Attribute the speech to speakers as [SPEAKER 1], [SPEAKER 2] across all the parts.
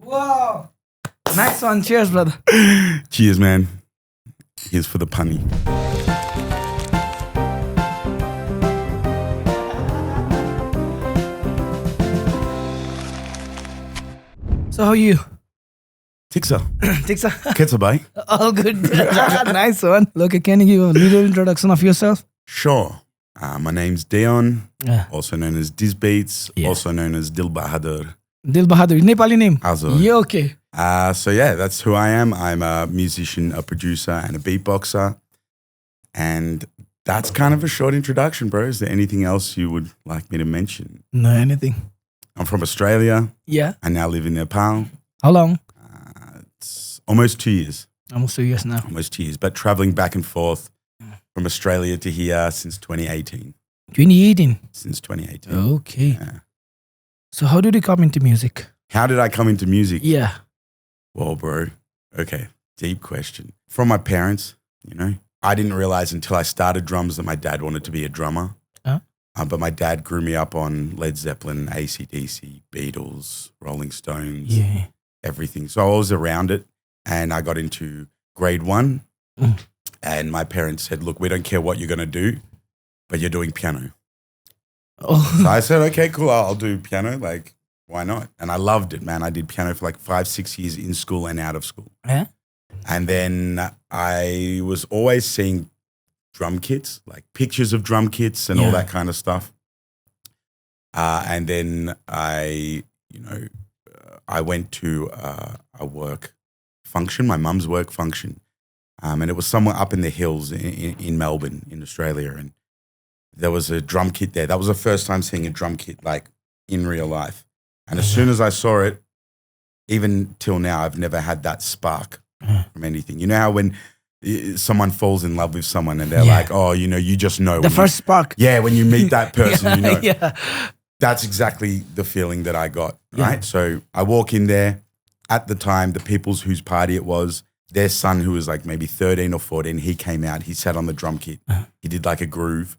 [SPEAKER 1] Wow. Nice one. Cheers, brother.
[SPEAKER 2] Cheers, man. Here's for the punny.
[SPEAKER 1] So how are you?
[SPEAKER 2] Tiksa.
[SPEAKER 1] Tiksa?
[SPEAKER 2] Ketsa bhai.
[SPEAKER 1] All good. Nice one. Look, can you give a little introduction of yourself?
[SPEAKER 2] Sure. My name's Dion,
[SPEAKER 1] Yeah.
[SPEAKER 2] also known as Dizbeats,
[SPEAKER 1] Yeah.
[SPEAKER 2] also known as Dil Bahadur.
[SPEAKER 1] Dil Bahadur. Nepali name?
[SPEAKER 2] Azor.
[SPEAKER 1] Yeah, okay.
[SPEAKER 2] So yeah, that's who I am. I'm a musician, a producer, and a beatboxer. And that's kind of a short introduction, bro. Is there anything else you would like me to mention?
[SPEAKER 1] No, anything.
[SPEAKER 2] I'm from Australia.
[SPEAKER 1] Yeah.
[SPEAKER 2] I now live in Nepal.
[SPEAKER 1] How long?
[SPEAKER 2] It's almost 2 years.
[SPEAKER 1] Almost 2 years now.
[SPEAKER 2] Almost 2 years. But traveling back and forth from Australia to here since 2018.
[SPEAKER 1] 2018.
[SPEAKER 2] Since 2018.
[SPEAKER 1] Okay.
[SPEAKER 2] Yeah.
[SPEAKER 1] So how did you come into music?
[SPEAKER 2] How did I come into music?
[SPEAKER 1] Yeah.
[SPEAKER 2] Well, bro, okay, deep question. From my parents, you know, I didn't realize until I started drums that my dad wanted to be a drummer.
[SPEAKER 1] Huh?
[SPEAKER 2] But my dad grew me up on Led Zeppelin, AC/DC, Beatles, Rolling Stones,
[SPEAKER 1] Yeah.
[SPEAKER 2] everything. So I was around it, and I got into grade 1, and my parents said, look, we don't care what you're going to do, but you're doing piano.
[SPEAKER 1] Oh.
[SPEAKER 2] So I said, okay, cool, I'll do piano. Like, why not? And I loved it, man. I did piano for like 5-6 years in school and out of school.
[SPEAKER 1] Yeah.
[SPEAKER 2] And then I was always seeing drum kits, like pictures of drum kits and all that kind of stuff. And then I went to a work function, my mum's work function. And it was somewhere up in the hills in Melbourne, in Australia. And there was a drum kit there. That was the first time seeing a drum kit like in real life. And as soon as I saw it, even till now, I've never had that spark from anything. You know how when someone falls in love with someone and they're like, oh, you know, you just know.
[SPEAKER 1] The first spark.
[SPEAKER 2] Yeah, when you meet that person, you know.
[SPEAKER 1] Yeah.
[SPEAKER 2] That's exactly the feeling that I got, right? So I walk in there. At the time, the people's whose party it was, their son, who was like maybe 13 or 14, he came out. He sat on the drum kit. He did like a groove.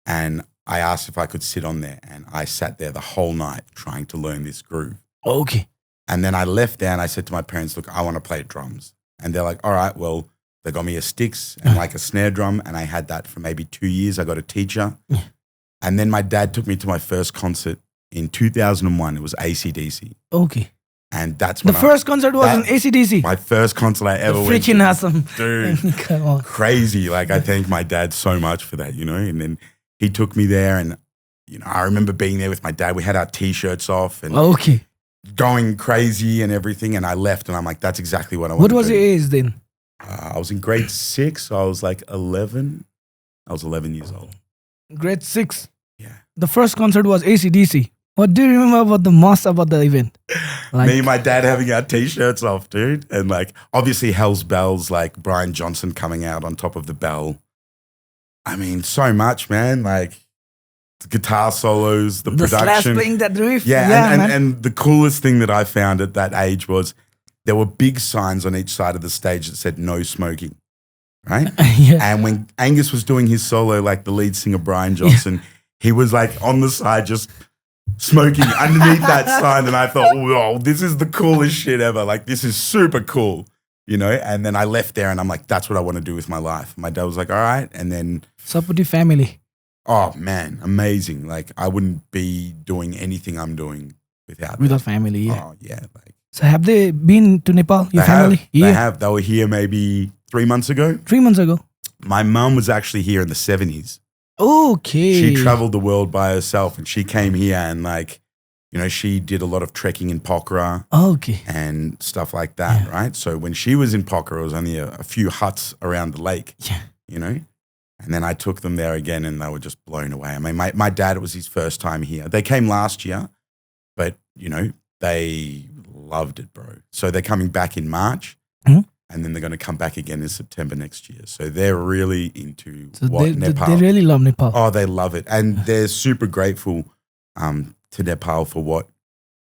[SPEAKER 2] And I asked if I could sit on there, and I sat there the whole night trying to learn this groove.
[SPEAKER 1] Okay.
[SPEAKER 2] And then I left there and I said to my parents, look, I want to play drums. And they're like, all right, well, they got me a sticks and like a snare drum. And I had that for maybe 2 years. I got a teacher. And then my dad took me to my first concert in 2001. It was AC/DC.
[SPEAKER 1] Okay.
[SPEAKER 2] And that's when
[SPEAKER 1] The first concert was in AC/DC.
[SPEAKER 2] My first concert I ever went
[SPEAKER 1] Freaking
[SPEAKER 2] to.
[SPEAKER 1] awesome.
[SPEAKER 2] Dude,
[SPEAKER 1] Come on.
[SPEAKER 2] crazy. Like, I thank my dad so much for that, you know. And then he took me there, and, you know, I remember being there with my dad. We had our T-shirts off and
[SPEAKER 1] Okay.
[SPEAKER 2] going crazy and everything. And I left, and I'm like, that's exactly what I want
[SPEAKER 1] What
[SPEAKER 2] to do.
[SPEAKER 1] was your age then?
[SPEAKER 2] I was in grade 6. So I was like 11. I was 11 years old.
[SPEAKER 1] Grade 6.
[SPEAKER 2] Yeah.
[SPEAKER 1] The first concert was AC/DC. What do you remember about the most about the event? Like,
[SPEAKER 2] Me and my dad having our T-shirts off, dude. And like, obviously Hell's Bells, like Brian Johnson coming out on top of the bell. I mean, so much, man. Like the guitar solos, the
[SPEAKER 1] Slash
[SPEAKER 2] production.
[SPEAKER 1] playing that riff.
[SPEAKER 2] Yeah,
[SPEAKER 1] man.
[SPEAKER 2] and the coolest thing that I found at that age was there were big signs on each side of the stage that said no smoking, right?
[SPEAKER 1] Yeah.
[SPEAKER 2] And when Angus was doing his solo, like the lead singer Brian Johnson, he was like on the side just smoking underneath that sign. And I thought, whoa, this is the coolest shit ever. Like, this is super cool, you know? And then I left there and I'm like, that's what I want to do with my life. My dad was like, all right. And then,
[SPEAKER 1] Supportive family.
[SPEAKER 2] oh man, amazing. Like, I wouldn't be doing anything I'm doing without
[SPEAKER 1] Family, yeah.
[SPEAKER 2] Oh yeah. Like,
[SPEAKER 1] So have they been to Nepal, your family?
[SPEAKER 2] They have. They were here maybe 3 months ago.
[SPEAKER 1] 3 months ago.
[SPEAKER 2] My mum was actually here in the 70s.
[SPEAKER 1] Okay.
[SPEAKER 2] She traveled the world by herself, and she came here and, like, you know, she did a lot of trekking in Pokhara
[SPEAKER 1] Okay.
[SPEAKER 2] and stuff like that, right? So when she was in Pokhara, it was only a few huts around the lake,
[SPEAKER 1] Yeah.
[SPEAKER 2] you know? And then I took them there again and they were just blown away. I mean, my dad, it was his first time here. They came last year, but, you know, they loved it, bro. So they're coming back in March.
[SPEAKER 1] Mhm.
[SPEAKER 2] and then they're going to come back again in September next year. So they're really into
[SPEAKER 1] So
[SPEAKER 2] what Nepal.
[SPEAKER 1] they really love Nepal.
[SPEAKER 2] Oh, they love it, and they're super grateful to Nepal for what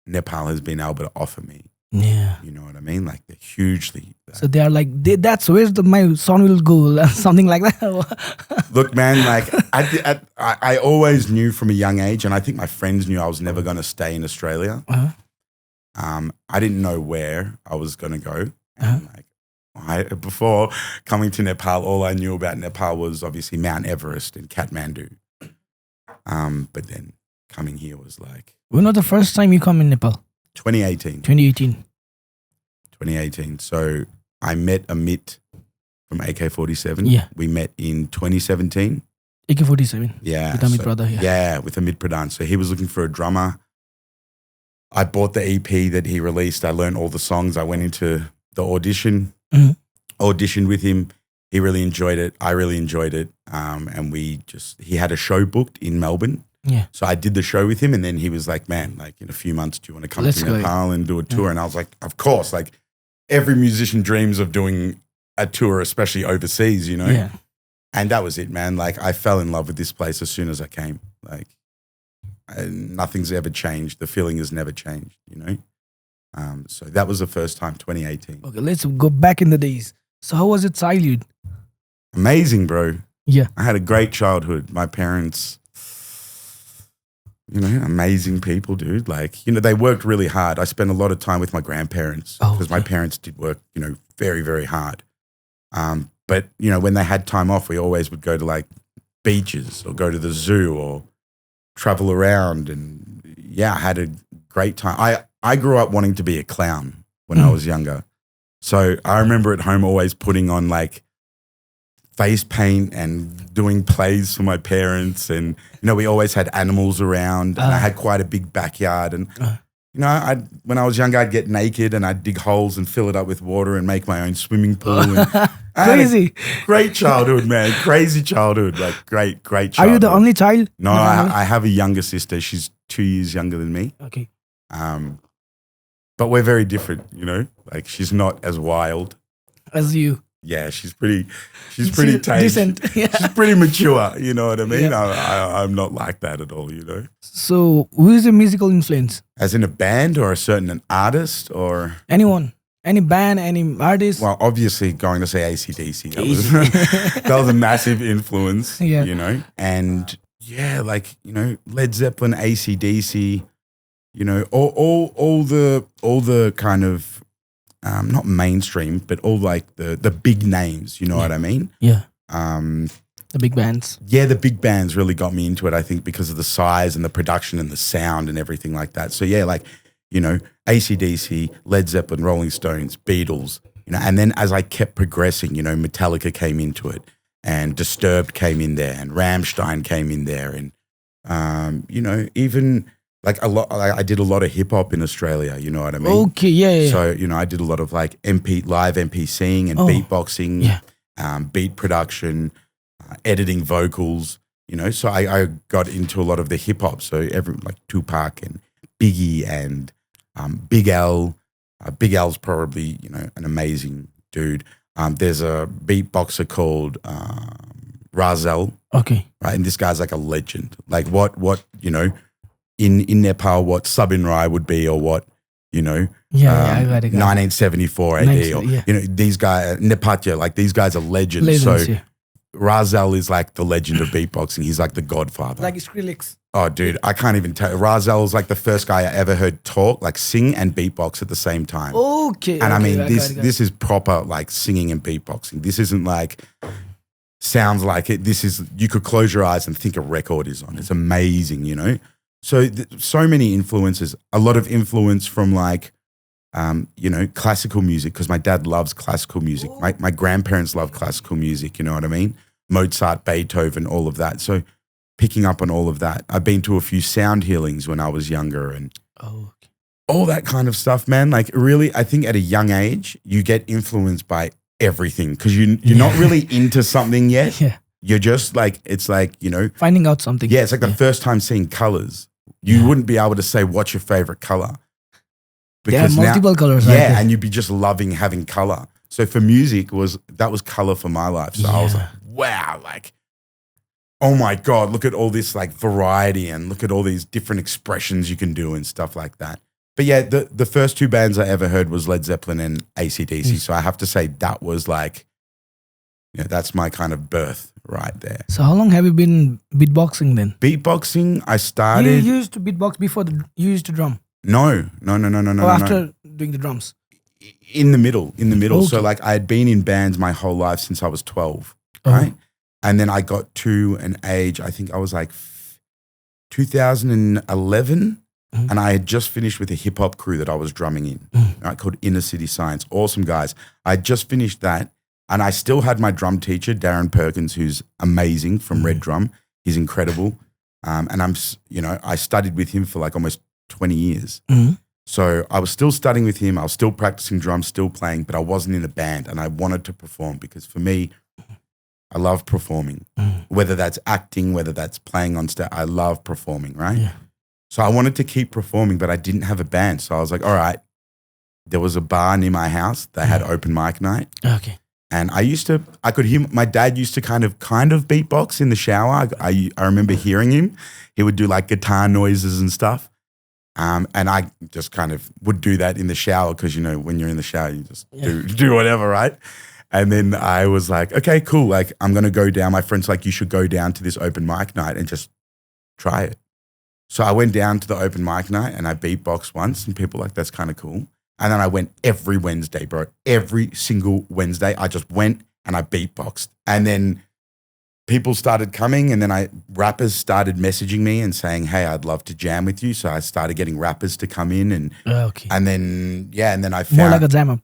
[SPEAKER 2] Nepal has been able to offer me.
[SPEAKER 1] Yeah.
[SPEAKER 2] You know what I mean? Like they're hugely.
[SPEAKER 1] So they are like, that's where my son will go, something like that.
[SPEAKER 2] Look, man, like I always knew from a young age, and I think my friends knew I was never going to stay in Australia. I didn't know where I was going to go. And before coming to Nepal, all I knew about Nepal was obviously Mount Everest and Kathmandu. But then coming here was like...
[SPEAKER 1] When was the first time you come in Nepal?
[SPEAKER 2] 2018. 2018. So I met Amit from AK-47.
[SPEAKER 1] Yeah.
[SPEAKER 2] We met in 2017.
[SPEAKER 1] AK-47.
[SPEAKER 2] Yeah.
[SPEAKER 1] With Amit brother. Yeah.
[SPEAKER 2] Yeah, with Amit Pradhan. So he was looking for a drummer. I bought the EP that he released. I learned all the songs. I went into the audition, auditioned with him. He really enjoyed it. I really enjoyed it. And he had a show booked in Melbourne.
[SPEAKER 1] Yeah.
[SPEAKER 2] So I did the show with him, and then he was like, man, like in a few months, do you want to come to Nepal and do a tour? And I was like, of course. Like every musician dreams of doing a tour, especially overseas, you know?
[SPEAKER 1] Yeah.
[SPEAKER 2] And that was it, man. Like I fell in love with this place as soon as I came. Like nothing's ever changed. The feeling has never changed, you know? So that was the first time, 2018.
[SPEAKER 1] Okay, let's go back in the days. So how was it childhood?
[SPEAKER 2] Amazing, bro.
[SPEAKER 1] Yeah.
[SPEAKER 2] I had a great childhood. My parents... You know, amazing people, dude. Like, you know, they worked really hard. I spent a lot of time with my grandparents because my parents did work, you know, very, very hard. But, you know, when they had time off, we always would go to like beaches or go to the zoo or travel around. And yeah, I had a great time. I grew up wanting to be a clown when I was younger. So I remember at home always putting on like face paint and doing plays for my parents, and you know we always had animals around, and I had quite a big backyard, and you know when I was younger I'd get naked and I'd dig holes and fill it up with water and make my own swimming pool. And
[SPEAKER 1] Crazy,
[SPEAKER 2] great childhood, man, crazy childhood, like great childhood.
[SPEAKER 1] Are you the only child?
[SPEAKER 2] No, I have a younger sister. She's 2 years younger than me.
[SPEAKER 1] Okay.
[SPEAKER 2] But we're very different, you know. Like she's not as wild
[SPEAKER 1] as you.
[SPEAKER 2] Yeah, she's pretty tame.
[SPEAKER 1] Decent. Yeah.
[SPEAKER 2] She's pretty mature, you know what I mean?
[SPEAKER 1] Yeah.
[SPEAKER 2] I'm not like that at all, you know?
[SPEAKER 1] So who is a musical influence?
[SPEAKER 2] As in a band or a certain artist or?
[SPEAKER 1] Anyone. Any band, any artist?
[SPEAKER 2] Well, obviously going to say AC/DC. That was a massive influence, you know? And yeah, like, you know, Led Zeppelin, AC/DC, you know, all the kind of, not mainstream, but all like the big names, you know what I mean?
[SPEAKER 1] Yeah. The big bands.
[SPEAKER 2] Yeah, the big bands really got me into it, I think, because of the size and the production and the sound and everything like that. So yeah, like, you know, AC/DC, Led Zeppelin, Rolling Stones, Beatles, you know, and then as I kept progressing, you know, Metallica came into it and Disturbed came in there and Rammstein came in there and, you know, even... Like I did a lot of hip hop in Australia, you know what I mean?
[SPEAKER 1] Okay, yeah.
[SPEAKER 2] So, you know, I did a lot of like live MPCing and beatboxing, beat production, editing vocals, you know. So I got into a lot of the hip hop. So like Tupac and Biggie and Big L. Big L's probably, you know, an amazing dude. There's a beatboxer called Razel.
[SPEAKER 1] Okay.
[SPEAKER 2] Right, and this guy's like a legend. Like what you know, in Nepal, what Sabin Rai would be, or what, you know,
[SPEAKER 1] I got it.
[SPEAKER 2] 1974 AD, or, you know, these guys, Nepatya, like these guys are legends. So Razel is like the legend of beatboxing. He's like the godfather.
[SPEAKER 1] Like Skrillex.
[SPEAKER 2] Oh, dude, I can't even tell. Razel is like the first guy I ever heard talk, like sing and beatbox at the same time.
[SPEAKER 1] Okay.
[SPEAKER 2] And I mean, this is proper like singing and beatboxing. This isn't like, sounds like it. This is, you could close your eyes and think a record is on. It's amazing, you know? So, so many influences, a lot of influence from like, you know, classical music, because my dad loves classical music. My grandparents love classical music, you know what I mean? Mozart, Beethoven, all of that. So picking up on all of that. I've been to a few sound healings when I was younger and all that kind of stuff, man. Like really, I think at a young age, you get influenced by everything because you're not really into something yet.
[SPEAKER 1] Yeah.
[SPEAKER 2] You're just like, it's like, you know.
[SPEAKER 1] Finding out something.
[SPEAKER 2] Yeah, it's like the first time seeing colors. You wouldn't be able to say what's your favorite color.
[SPEAKER 1] Because there are multiple colors.
[SPEAKER 2] Yeah, and you'd be just loving having color. So for music that was color for my life. So I was like, wow, like, oh my God, look at all this like variety and look at all these different expressions you can do and stuff like that. But yeah, the first two bands I ever heard was Led Zeppelin and AC/DC. So I have to say that was like, that's my kind of birth right there.
[SPEAKER 1] So how long have you been beatboxing then?
[SPEAKER 2] Beatboxing, I started.
[SPEAKER 1] You used to beatbox before you used to drum?
[SPEAKER 2] No.
[SPEAKER 1] Or after doing the drums?
[SPEAKER 2] In the middle.
[SPEAKER 1] Okay.
[SPEAKER 2] So like I had been in bands my whole life since I was 12, right? And then I got to an age, I think I was like 2011, and I had just finished with a hip hop crew that I was drumming in, right, called Inner City Science. Awesome guys. I had just finished that, and I still had my drum teacher, Darren Perkins, who's amazing from Red Drum. He's incredible. And I studied with him for like almost 20 years. So I was still studying with him. I was still practicing drums, still playing, but I wasn't in a band, and I wanted to perform because for me, I love performing, whether that's acting, whether that's playing on stage. I love performing, right?
[SPEAKER 1] Yeah.
[SPEAKER 2] So I wanted to keep performing, but I didn't have a band. So I was like, all right, there was a bar near my house that had open mic night.
[SPEAKER 1] Okay.
[SPEAKER 2] And I could hear, my dad used to kind of beatbox in the shower. I remember hearing him. He would do like guitar noises and stuff. And I just kind of would do that in the shower because, when you're in the shower, you just do whatever, right? And then I was like, okay, cool. Like, I'm going to go down. My friend's like, you should go down to this open mic night and just try it. So I went down to the open mic night and I beatboxed once, and people were like, that's kind of cool. And then I went every Wednesday, bro. Every single Wednesday, I just went and I beatboxed. And then people started coming, and then rappers started messaging me and saying, hey, I'd love to jam with you. So I started getting rappers to come in and then I found
[SPEAKER 1] more like a jam up.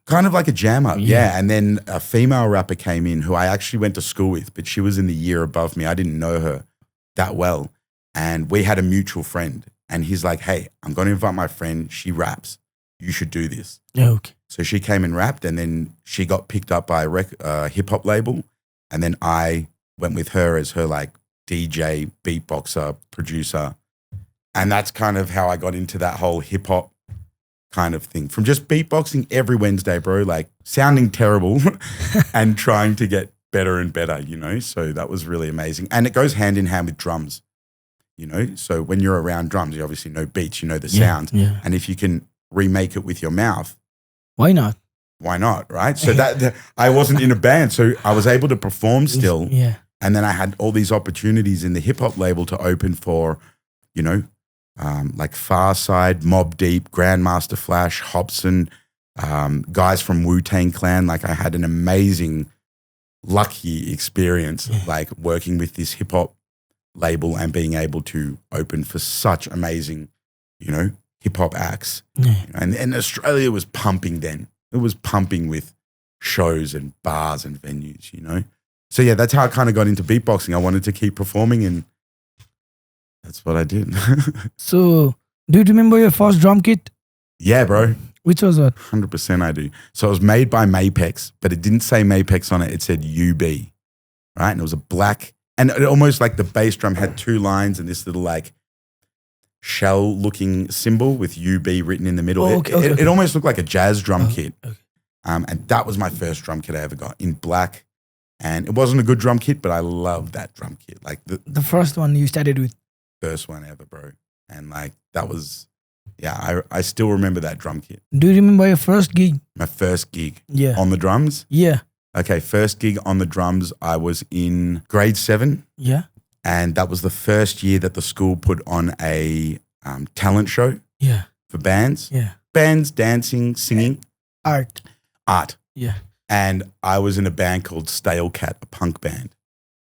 [SPEAKER 2] Kind of like a jam up, yeah. And then a female rapper came in who I actually went to school with, but she was in the year above me. I didn't know her that well. And we had a mutual friend, and he's like, hey, I'm going to invite my friend. She raps. You should do this.
[SPEAKER 1] Okay.
[SPEAKER 2] So she came and rapped, and then she got picked up by a hip hop label. And then I went with her as her like DJ, beatboxer, producer. And that's kind of how I got into that whole hip hop kind of thing, from just beatboxing every Wednesday, bro, like sounding terrible and trying to get better and better, So that was really amazing. And it goes hand in hand with drums, So when you're around drums, you obviously know beats, you know the sound.
[SPEAKER 1] Yeah.
[SPEAKER 2] And if you can remake it with your mouth,
[SPEAKER 1] why not?
[SPEAKER 2] Why not, right? So that I wasn't in a band, so I was able to perform still.
[SPEAKER 1] Yeah.
[SPEAKER 2] And then I had all these opportunities in the hip hop label to open for, like Far Side, Mobb Deep, Grandmaster Flash, Hobson, guys from Wu-Tang Clan. Like I had an amazing, lucky experience, like working with this hip hop label and being able to open for such amazing, hip hop acts.
[SPEAKER 1] Yeah.
[SPEAKER 2] And Australia was pumping then. It was pumping with shows and bars and venues, So yeah, that's how I kind of got into beatboxing. I wanted to keep performing, and that's what I did.
[SPEAKER 1] So, do you remember your first drum kit?
[SPEAKER 2] Yeah, bro.
[SPEAKER 1] Which was what?
[SPEAKER 2] 100% I do. So it was made by Mapex, but it didn't say Mapex on it. It said UB, right? And it was a black, and it almost like the bass drum had two lines and this little like shell-looking symbol with UB written in the middle. It almost looked like a jazz drum kit.
[SPEAKER 1] Okay.
[SPEAKER 2] And that was my first drum kit I ever got, in black. And it wasn't a good drum kit, but I loved that drum kit. Like
[SPEAKER 1] the first one you started with.
[SPEAKER 2] First one ever, bro. And like that was, I still remember that drum kit.
[SPEAKER 1] Do you remember your first gig?
[SPEAKER 2] My first gig
[SPEAKER 1] on
[SPEAKER 2] the drums?
[SPEAKER 1] Yeah.
[SPEAKER 2] Okay, first gig on the drums, I was in grade 7.
[SPEAKER 1] Yeah.
[SPEAKER 2] And that was the first year that the school put on a talent show for bands.
[SPEAKER 1] Yeah.
[SPEAKER 2] Bands, dancing, singing.
[SPEAKER 1] Art. Yeah.
[SPEAKER 2] And I was in a band called Stale Cat, a punk band.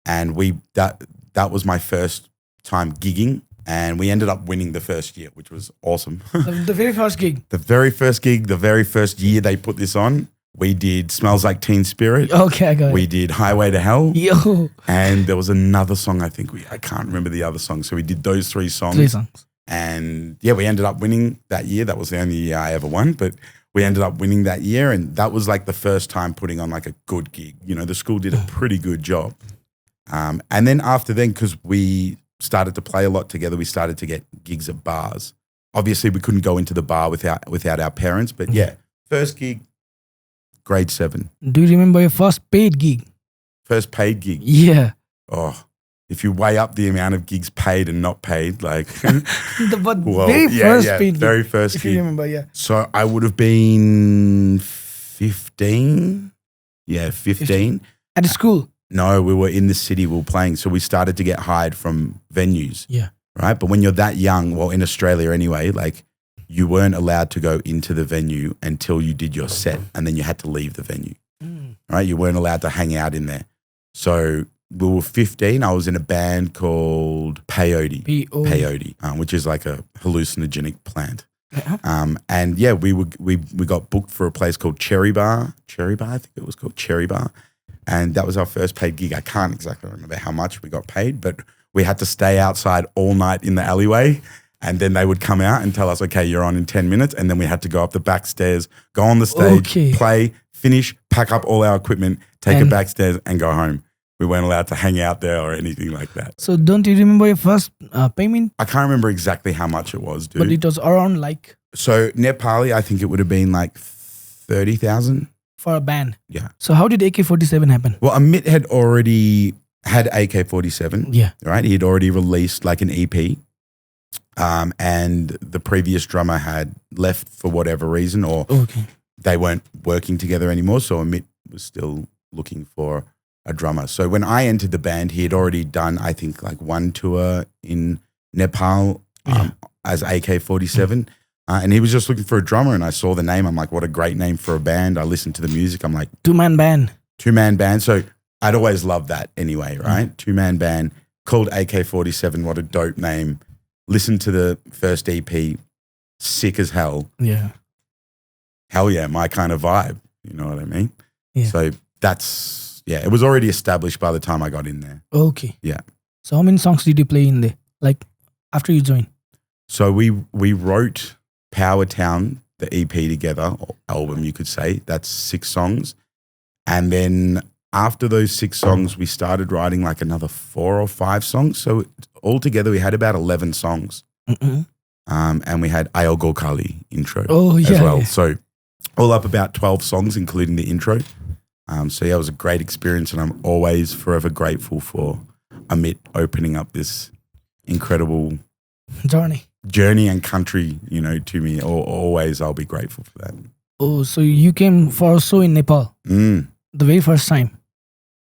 [SPEAKER 2] And that was my first time gigging. And we ended up winning the first year, which was awesome.
[SPEAKER 1] The very first gig.
[SPEAKER 2] The very first gig, the very first year they put this on. We did Smells Like Teen Spirit.
[SPEAKER 1] Okay, I got it.
[SPEAKER 2] We did Highway to Hell.
[SPEAKER 1] Yo.
[SPEAKER 2] And there was another song, I can't remember the other song. So we did those 3 songs.
[SPEAKER 1] 3 songs.
[SPEAKER 2] And we ended up winning that year. That was the only year I ever won, but we ended up winning that year. And that was like the first time putting on like a good gig. The school did a pretty good job. And then after then, because we started to play a lot together, we started to get gigs at bars. Obviously, we couldn't go into the bar without our parents, but first gig, grade 7.
[SPEAKER 1] Do you remember your first paid gig?
[SPEAKER 2] First paid gig.
[SPEAKER 1] Yeah.
[SPEAKER 2] Oh, if you weigh up the amount of gigs paid and not paid, like
[SPEAKER 1] But
[SPEAKER 2] well,
[SPEAKER 1] first paid gig.
[SPEAKER 2] very first
[SPEAKER 1] If
[SPEAKER 2] gig.
[SPEAKER 1] you remember, yeah.
[SPEAKER 2] So I would have been 15. Yeah, 15.
[SPEAKER 1] At the school.
[SPEAKER 2] No, we were in the city, we were playing. So we started to get hired from venues.
[SPEAKER 1] Yeah.
[SPEAKER 2] Right. But when you're that young, well, in Australia anyway, like you weren't allowed to go into the venue until you did your set and then you had to leave the venue. Right. You weren't allowed to hang out in there. So we were 15. I was in a band called peyote, which is like a hallucinogenic plant. And yeah, we got booked for a place called Cherry Bar. I think it was called Cherry Bar. And that was our first paid gig. I can't exactly remember how much we got paid, but we had to stay outside all night in the alleyway. And then they would come out and tell us, okay, you're on in 10 minutes. And then we had to go up the back stairs, go on the stage, play, finish, pack up all our equipment, take it backstairs and go home. We weren't allowed to hang out there or anything like that.
[SPEAKER 1] So don't you remember your first payment?
[SPEAKER 2] I can't remember exactly how much it was, dude.
[SPEAKER 1] But it was around like...
[SPEAKER 2] So Nepali, I think it would have been like 30,000.
[SPEAKER 1] For a band?
[SPEAKER 2] Yeah.
[SPEAKER 1] So how did AK-47 happen?
[SPEAKER 2] Well, Amit had already had AK-47.
[SPEAKER 1] Yeah.
[SPEAKER 2] Right? He had already released like an EP. And the previous drummer had left for whatever reason or they weren't working together anymore. So Amit was still looking for a drummer. So when I entered the band, he had already done, I think, like one tour in Nepal as AK-47. And he was just looking for a drummer and I saw the name. I'm like, what a great name for a band. I listened to the music. I'm like,
[SPEAKER 1] two-man band.
[SPEAKER 2] So I'd always loved that anyway, right? Two-man band called AK-47. What a dope name. Listened to the first EP, sick as hell.
[SPEAKER 1] Yeah.
[SPEAKER 2] Hell yeah, my kind of vibe. You know what I mean?
[SPEAKER 1] Yeah.
[SPEAKER 2] So that's, it was already established by the time I got in there.
[SPEAKER 1] Okay.
[SPEAKER 2] Yeah.
[SPEAKER 1] So how many songs did you play in there? Like after you joined?
[SPEAKER 2] So we wrote Power Town, the EP together, or album you could say. That's 6 songs. And then after those 6 songs, we started writing like another 4 or 5 songs. So altogether we had about 11 songs. And we had Ayogol Kali intro as well. So all up about 12 songs, including the intro. So yeah, it was a great experience and I'm always forever grateful for Amit opening up this incredible journey and country, you know, to me. Always I'll be grateful for that.
[SPEAKER 1] Oh, so you came for a show in Nepal the very first time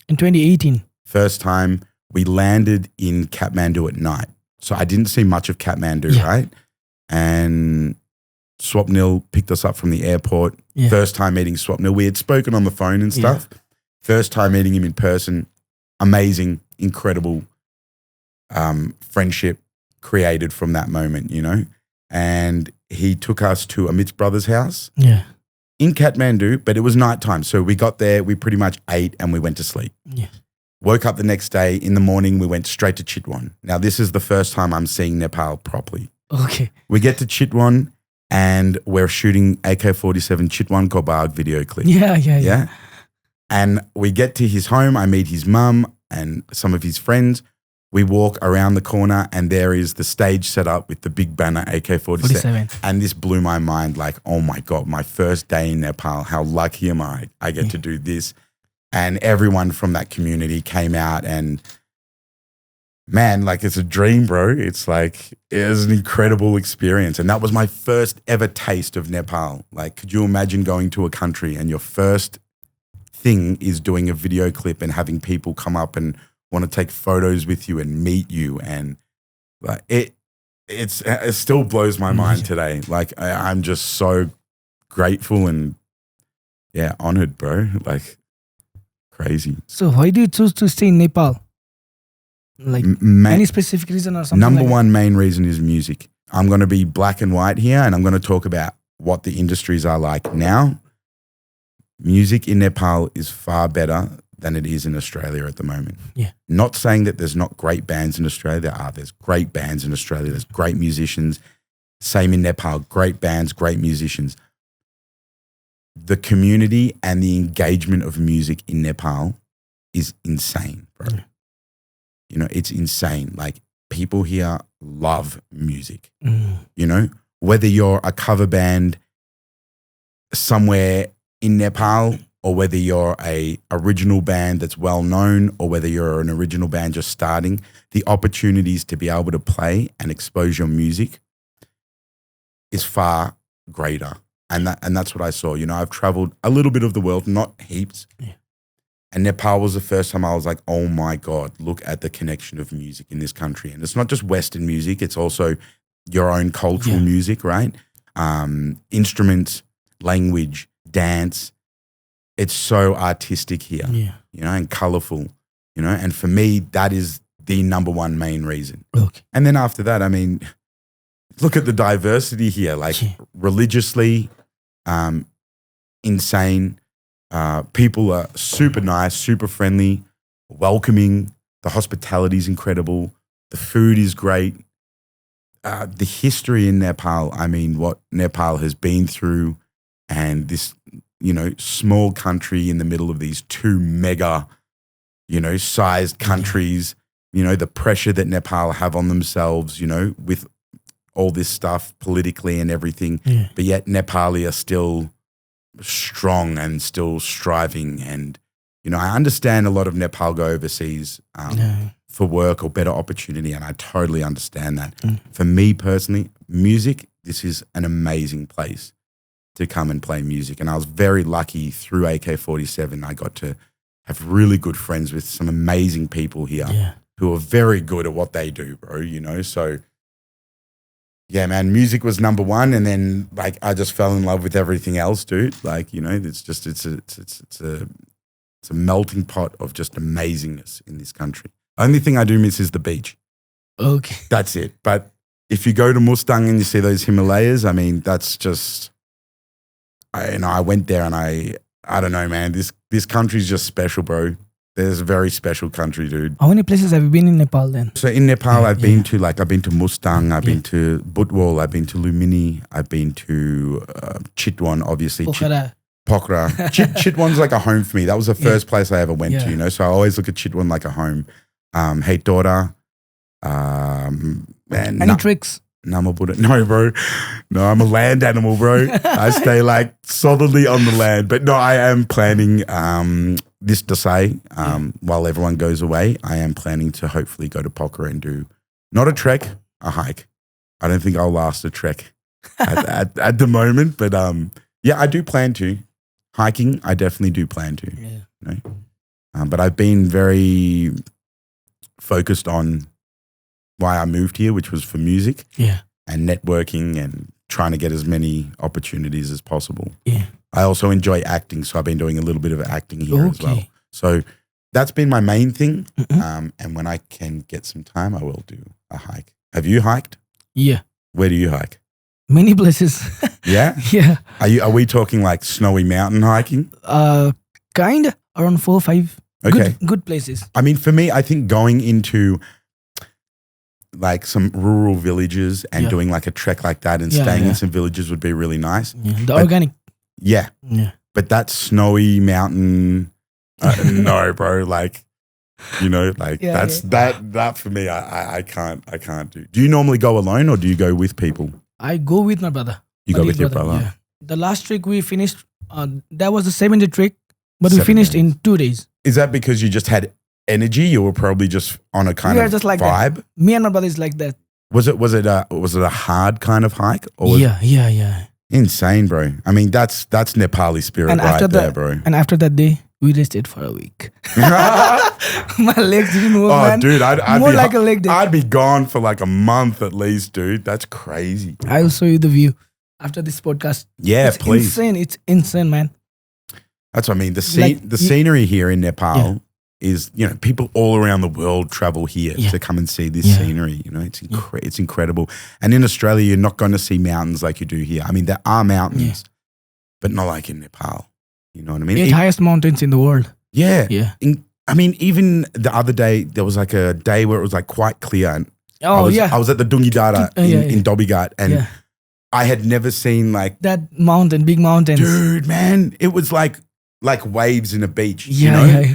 [SPEAKER 1] in 2018.
[SPEAKER 2] First time we landed in Kathmandu at night. So I didn't see much of Kathmandu, right? And Swapnil picked us up from the airport. First time meeting Swapnil. We had spoken on the phone and stuff. First time meeting him in person. Amazing, incredible friendship created from that moment, you know. And he took us to Amit's brother's house in Kathmandu, but it was nighttime. So we got there, we pretty much ate and we went to sleep. Woke up the next day. In the morning, we went straight to Chitwan. Now, this is the first time I'm seeing Nepal properly.
[SPEAKER 1] Okay.
[SPEAKER 2] We get to Chitwan and we're shooting AK-47 Chitwan Kobag video clip.
[SPEAKER 1] Yeah.
[SPEAKER 2] And we get to his home. I meet his mum and some of his friends. We walk around the corner and there is the stage set up with the big banner AK-47. And this blew my mind like, oh my God, my first day in Nepal. How lucky am I? I get to do this. And everyone from that community came out and man, like it's a dream, bro. It's like, it was an incredible experience. And that was my first ever taste of Nepal. Like, could you imagine going to a country and your first thing is doing a video clip and having people come up and want to take photos with you and meet you? And like it still blows my mind today. Like I'm just so grateful and honored, bro. Like crazy.
[SPEAKER 1] So why do you choose to stay in Nepal? Like any specific reason or something?
[SPEAKER 2] Number one main reason is music. I'm going to be black and white here and I'm going to talk about what the industries are like now. Music in Nepal is far better than it is in Australia at the moment. Not saying that there's not great bands in Australia. There's great bands in Australia. There's great musicians. Same in Nepal. Great bands, great musicians. The community and the engagement of music in Nepal is insane, bro. You know, it's insane. Like people here love music. You know, whether you're a cover band somewhere in Nepal or whether you're a original band that's well known, or whether you're an original band just starting, the opportunities to be able to play and expose your music is far greater. And that's what I saw. You know, I've traveled a little bit of the world, not heaps.
[SPEAKER 1] Yeah.
[SPEAKER 2] And Nepal was the first time I was like, oh my God, look at the connection of music in this country. And it's not just Western music, it's also your own cultural music, right? Instruments, language, dance. It's so artistic here, you know, and colorful, you know. And for me, that is the number one main reason.
[SPEAKER 1] Okay.
[SPEAKER 2] And then after that, I mean, look at the diversity here, like religiously, insane. People are super nice, super friendly, welcoming. The hospitality is incredible. The food is great. The history in Nepal, I mean, what Nepal has been through, and this, you know, small country in the middle of these two mega, you know, sized countries, you know, the pressure that Nepal have on themselves, you know, with all this stuff politically and everything. Yeah. But yet Nepali are still strong and still striving. And, you know, I understand a lot of Nepal go overseas for work or better opportunity, and I totally understand that. For me personally, music, this is an amazing place to come and play music. And I was very lucky through AK-47. I got to have really good friends with some amazing people here who are very good at what they do, bro, you know? So, yeah, man, music was number one. And then, like, I just fell in love with everything else, dude. Like, you know, it's a melting pot of just amazingness in this country. Only thing I do miss is the beach.
[SPEAKER 1] Okay.
[SPEAKER 2] That's it. But if you go to Mustang and you see those Himalayas, I mean, that's just, I went there and I don't know, man. This country's just special, bro. There's a very special country, dude.
[SPEAKER 1] How many places have you been in Nepal then?
[SPEAKER 2] So in Nepal, I've been to Mustang, I've been to Butwal, I've been to Lumini, I've been to Chitwan, obviously.
[SPEAKER 1] Pokhara.
[SPEAKER 2] Chitwan's like a home for me. That was the first place I ever went to, you know. So I always look at Chitwan like a home. Hey, daughter.
[SPEAKER 1] Any tricks?
[SPEAKER 2] No, bro. No, I'm a land animal, bro. I stay like solidly on the land. But no, I am planning this to say, while everyone goes away, I am planning to hopefully go to Pokhara and do not a trek, a hike. I don't think I'll last a trek at the moment, but yeah, I do plan to. Hiking, I definitely do plan to. Yeah. You know? But I've been very focused on why I moved here, which was for music and networking and trying to get as many opportunities as possible. Yeah. I also enjoy acting, so I've been doing a little bit of acting here as well. So that's been my main thing. And when I can get some time, I will do a hike. Have you hiked?
[SPEAKER 1] Yeah.
[SPEAKER 2] Where do you hike?
[SPEAKER 1] Many places.
[SPEAKER 2] Yeah?
[SPEAKER 1] Yeah.
[SPEAKER 2] Are we talking like snowy mountain hiking?
[SPEAKER 1] Kind of around 4 or 5.
[SPEAKER 2] Okay.
[SPEAKER 1] Good places.
[SPEAKER 2] I mean, for me, I think going into like some rural villages and doing like a trek like that and staying in some villages would be really nice.
[SPEAKER 1] Yeah. Organic.
[SPEAKER 2] Yeah. Yeah. But that snowy mountain, no, bro. Like, you know, like that for me, I can't do. Do you normally go alone or do you go with people?
[SPEAKER 1] I go with my brother.
[SPEAKER 2] You go with your brother?
[SPEAKER 1] Yeah. The last trek we finished, that was the 7-day trek, but we finished in 2 days.
[SPEAKER 2] Is that because you just had energy? You were probably just on a kind of
[SPEAKER 1] just like
[SPEAKER 2] vibe?
[SPEAKER 1] That. Me and my brother is like that.
[SPEAKER 2] Was it a hard kind of hike? Or
[SPEAKER 1] Yeah.
[SPEAKER 2] Insane, bro. I mean, that's Nepali spirit there, bro.
[SPEAKER 1] And after that day, we rested for a week. My legs didn't move, man.
[SPEAKER 2] Dude, I'd be gone for like a month at least, dude. That's crazy.
[SPEAKER 1] I'll show you the view after this podcast.
[SPEAKER 2] Yeah, please.
[SPEAKER 1] Insane. It's insane, man.
[SPEAKER 2] That's what I mean. The scenery here in Nepal is, you know, people all around the world travel here to come and see this scenery. You know, it's incredible. And in Australia, you're not going to see mountains like you do here. I mean, there are mountains, but not like in Nepal. You know what I mean?
[SPEAKER 1] 8 highest mountains in the world.
[SPEAKER 2] Yeah. Yeah. I mean, even the other day, there was like a day where it was like quite clear. And I was at the Dungrey in Dobbigat, and I had never seen like
[SPEAKER 1] that mountain, big mountains.
[SPEAKER 2] Dude, man, it was like waves in a beach. You know?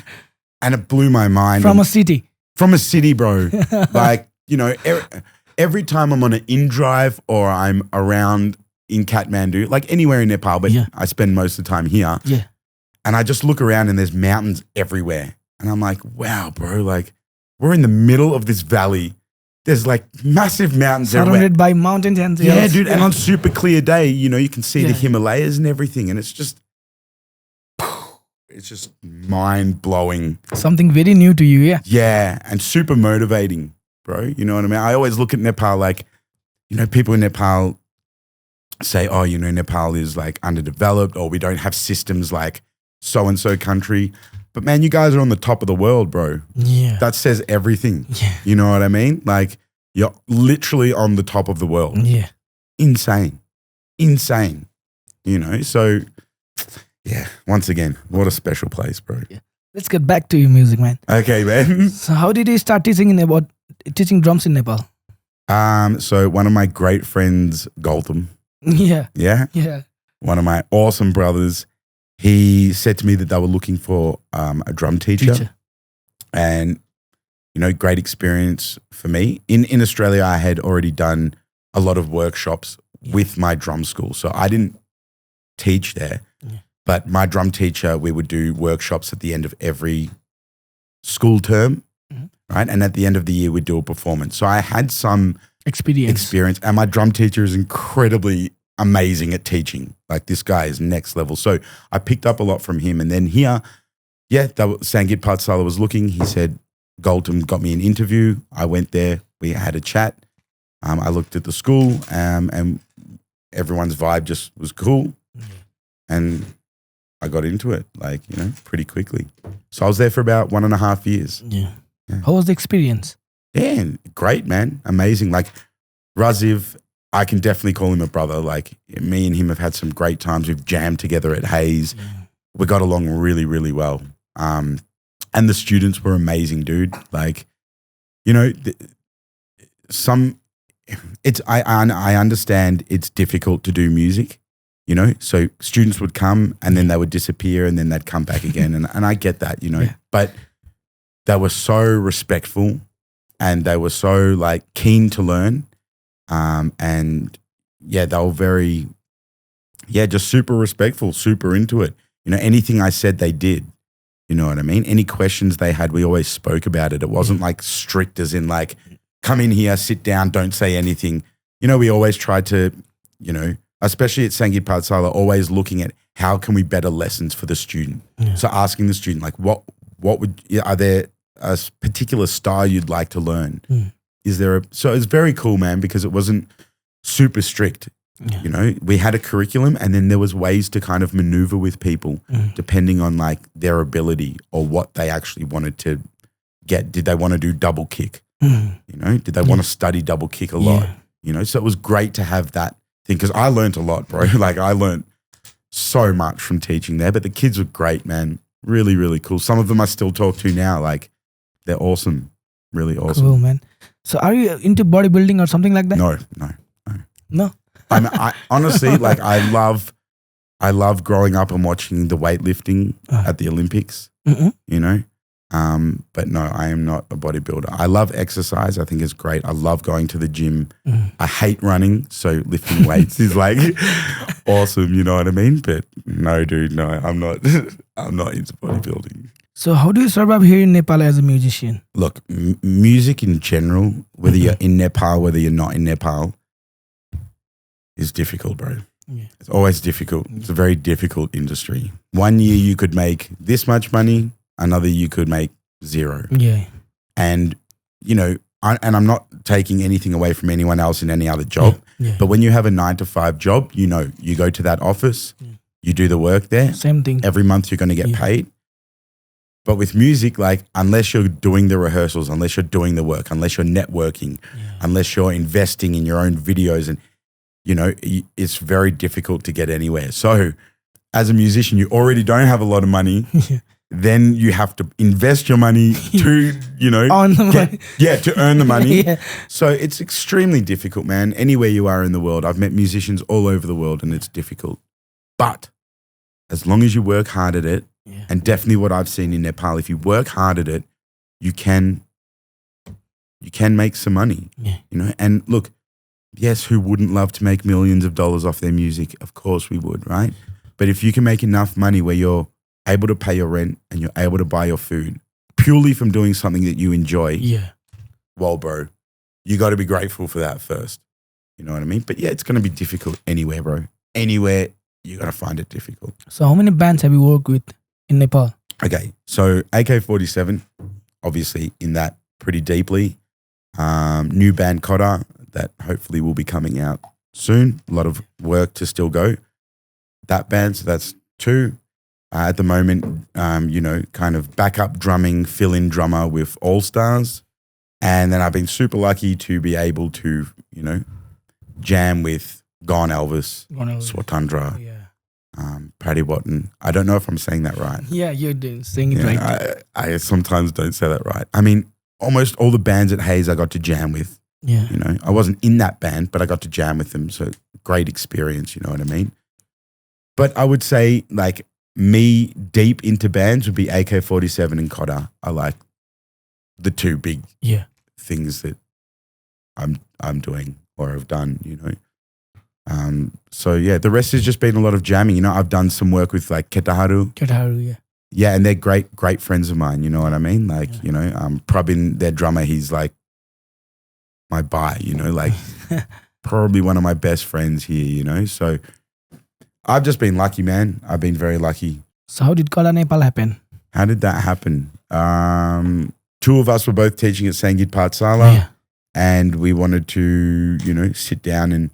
[SPEAKER 2] And it blew my mind.
[SPEAKER 1] From a city,
[SPEAKER 2] bro. Like, you know, every time I'm on an in-drive or I'm around in Kathmandu, like anywhere in Nepal, but I spend most of the time here. Yeah. And I just look around and there's mountains everywhere. And I'm like, wow, bro, like we're in the middle of this valley. There's like massive mountains everywhere.
[SPEAKER 1] Surrounded by mountains and
[SPEAKER 2] Yeah, dude. And on super clear day, you know, you can see the Himalayas and everything. And it's just mind blowing.
[SPEAKER 1] Something very new to you, yeah.
[SPEAKER 2] Yeah. And super motivating, bro. You know what I mean? I always look at Nepal like, you know, people in Nepal say, oh, you know, Nepal is like underdeveloped or we don't have systems like so-and-so country. But man, you guys are on the top of the world, bro.
[SPEAKER 1] Yeah.
[SPEAKER 2] That says everything.
[SPEAKER 1] Yeah.
[SPEAKER 2] You know what I mean? Like you're literally on the top of the world.
[SPEAKER 1] Yeah.
[SPEAKER 2] Insane. You know, so yeah, once again, what a special place, bro.
[SPEAKER 1] Yeah. Let's get back to your music, man.
[SPEAKER 2] Okay, man.
[SPEAKER 1] So how did you start teaching drums in Nepal?
[SPEAKER 2] So one of my great friends, Gautam.
[SPEAKER 1] Yeah.
[SPEAKER 2] Yeah.
[SPEAKER 1] Yeah.
[SPEAKER 2] One of my awesome brothers. He said to me that they were looking for a drum teacher. And, you know, great experience for me. In Australia, I had already done a lot of workshops with my drum school. So I didn't teach there, but my drum teacher, we would do workshops at the end of every school term, right? And at the end of the year, we'd do a performance. So I had some experience. And my drum teacher is incredibly amazing at teaching. Like this guy is next level. So I picked up a lot from him. And then here, Sangeet Patsala was looking. He said, Gautam got me an interview. I went there. We had a chat. I looked at the school and everyone's vibe just was cool. And I got into it, like, you know, pretty quickly. So I was there for about 1.5 years.
[SPEAKER 1] Yeah. How was the experience?
[SPEAKER 2] Yeah, great, man. Amazing. Like Raziv, I can definitely call him a brother. Like me and him have had some great times. We've jammed together at Hayes. Yeah. We got along really, really well. And the students were amazing, dude. Like, you know, I understand it's difficult to do music, you know, so students would come and then they would disappear and then they'd come back again. And I get that, you know, but they were so respectful and they were so like keen to learn. And yeah, they were very, just super respectful, super into it. You know, anything I said, they did. You know what I mean? Any questions they had, we always spoke about it. It wasn't like strict as in like, come in here, sit down, don't say anything. You know, we always tried to, you know, especially at Sangeet Patsala, always looking at how can we better lessons for the student. Yeah. So asking the student, like, are there a particular style you'd like to learn? So it's very cool, man, because it wasn't super strict. Yeah. You know, we had a curriculum and then there was ways to kind of maneuver with people depending on like their ability or what they actually wanted to get. Did they want to do double kick? You know, did they want to study double kick a lot? You know, so it was great to have that thing because I learned a lot, bro. Like I learned so much from teaching there, but the kids were great, man. Really, really cool. Some of them I still talk to now. Like they're awesome. Really awesome.
[SPEAKER 1] Cool, man. So are you into bodybuilding or something like that? No.
[SPEAKER 2] I honestly, like I love growing up and watching the weightlifting at the Olympics, you know, but no, I am not a bodybuilder. I love exercise. I think it's great. I love going to the gym. I hate running. So lifting weights is like awesome. You know what I mean? But no, dude, no, I'm not into bodybuilding.
[SPEAKER 1] So how do you survive here in Nepal as a musician?
[SPEAKER 2] Look, music in general, whether you're in Nepal, whether you're not in Nepal, is difficult, bro. Yeah. It's always difficult. It's a very difficult industry. 1 year you could make this much money, another you could make zero. Yeah. And, you know, I'm not taking anything away from anyone else in any other job, but when you have a 9-to-5 job, you know, you go to that office, you do the work there.
[SPEAKER 1] Same thing.
[SPEAKER 2] Every month you're going to get paid. But with music, like, unless you're doing the rehearsals, unless you're doing the work, unless you're networking, unless you're investing in your own videos and, you know, it's very difficult to get anywhere. So as a musician, you already don't have a lot of money. Then you have to invest your money to, you know, to earn the money. So it's extremely difficult, man. Anywhere you are in the world, I've met musicians all over the world and it's difficult. But as long as you work hard at it, and definitely what I've seen in Nepal, if you work hard at it, you can make some money, you know? And look, yes, who wouldn't love to make millions of dollars off their music? Of course we would, right? But if you can make enough money where you're able to pay your rent and you're able to buy your food purely from doing something that you enjoy.
[SPEAKER 1] Yeah.
[SPEAKER 2] Well, bro, you got to be grateful for that first. You know what I mean? But yeah, it's going to be difficult anywhere, bro. Anywhere, you're going to find it difficult.
[SPEAKER 1] So how many bands have you worked with in Nepal?
[SPEAKER 2] Okay, so AK-47, obviously in that pretty deeply. New band Kada that hopefully will be coming out soon. A lot of work to still go. That band, so that's 2. At the moment, kind of backup drumming, fill-in drummer with All Stars. And then I've been super lucky to be able to, jam with Gone Elvis, Swatandra, Paddy Watton. I don't know if I'm saying that right.
[SPEAKER 1] Yeah, you're saying it right.
[SPEAKER 2] I sometimes don't say that right. I mean, almost all the bands at Hayes I got to jam with.
[SPEAKER 1] Yeah.
[SPEAKER 2] I wasn't in that band, but I got to jam with them. So great experience, you know what I mean? But I would say like me deep into bands would be AK-47 and Kada. I like the 2 big things that I'm doing or have done, So yeah, the rest has just been a lot of jamming. I've done some work with like Ketaharu.
[SPEAKER 1] Yeah.
[SPEAKER 2] Yeah, and they're great friends of mine, you know what I mean? Like, Probin, their drummer, he's like my like probably one of my best friends here, So I've just been lucky, man. I've been very lucky.
[SPEAKER 1] So how did Kada Nepal happen?
[SPEAKER 2] How did that happen? 2 of us were both teaching at Sangit Pathsala, and we wanted to, sit down and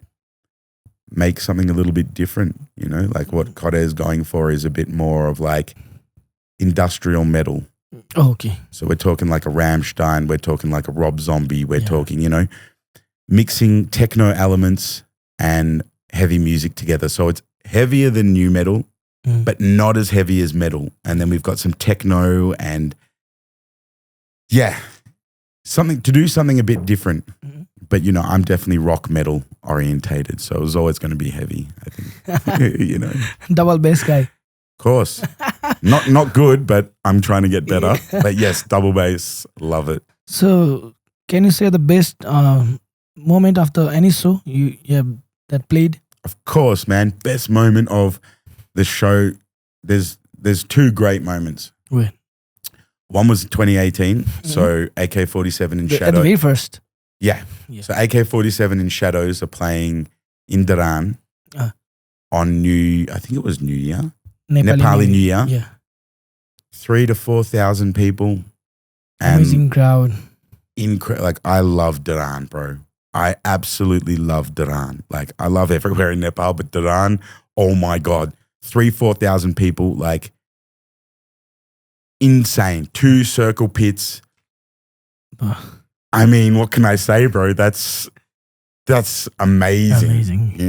[SPEAKER 2] make something a little bit different, like what Kada is going for is a bit more of like industrial metal.
[SPEAKER 1] Oh, okay.
[SPEAKER 2] So we're talking like a Rammstein, we're talking like a Rob Zombie, we're talking, mixing techno elements and heavy music together. So it's heavier than new metal, but not as heavy as metal. And then we've got some techno and to do something a bit different. But, I'm definitely rock metal orientated. So it was always going to be heavy, I think,
[SPEAKER 1] Double bass guy.
[SPEAKER 2] Of course. Not good, but I'm trying to get better. But yes, double bass, love it.
[SPEAKER 1] So can you say the best moment after any show you have that played?
[SPEAKER 2] Of course, man. Best moment of the show. There's 2 great moments.
[SPEAKER 1] Wait.
[SPEAKER 2] One was 2018. So AK-47 in Shadow.
[SPEAKER 1] At the very first.
[SPEAKER 2] Yeah. So AK-47 in Shadows are playing in Dharan on I think it was New Year. Nepali New Year.
[SPEAKER 1] Yeah.
[SPEAKER 2] 3,000 to 4,000 people.
[SPEAKER 1] Amazing crowd.
[SPEAKER 2] Like I love Dharan, bro. I absolutely love Dharan. Like I love everywhere in Nepal, but Dharan, oh my God. 4,000 people, like insane. 2 circle pits. I mean, what can I say, bro? That's amazing.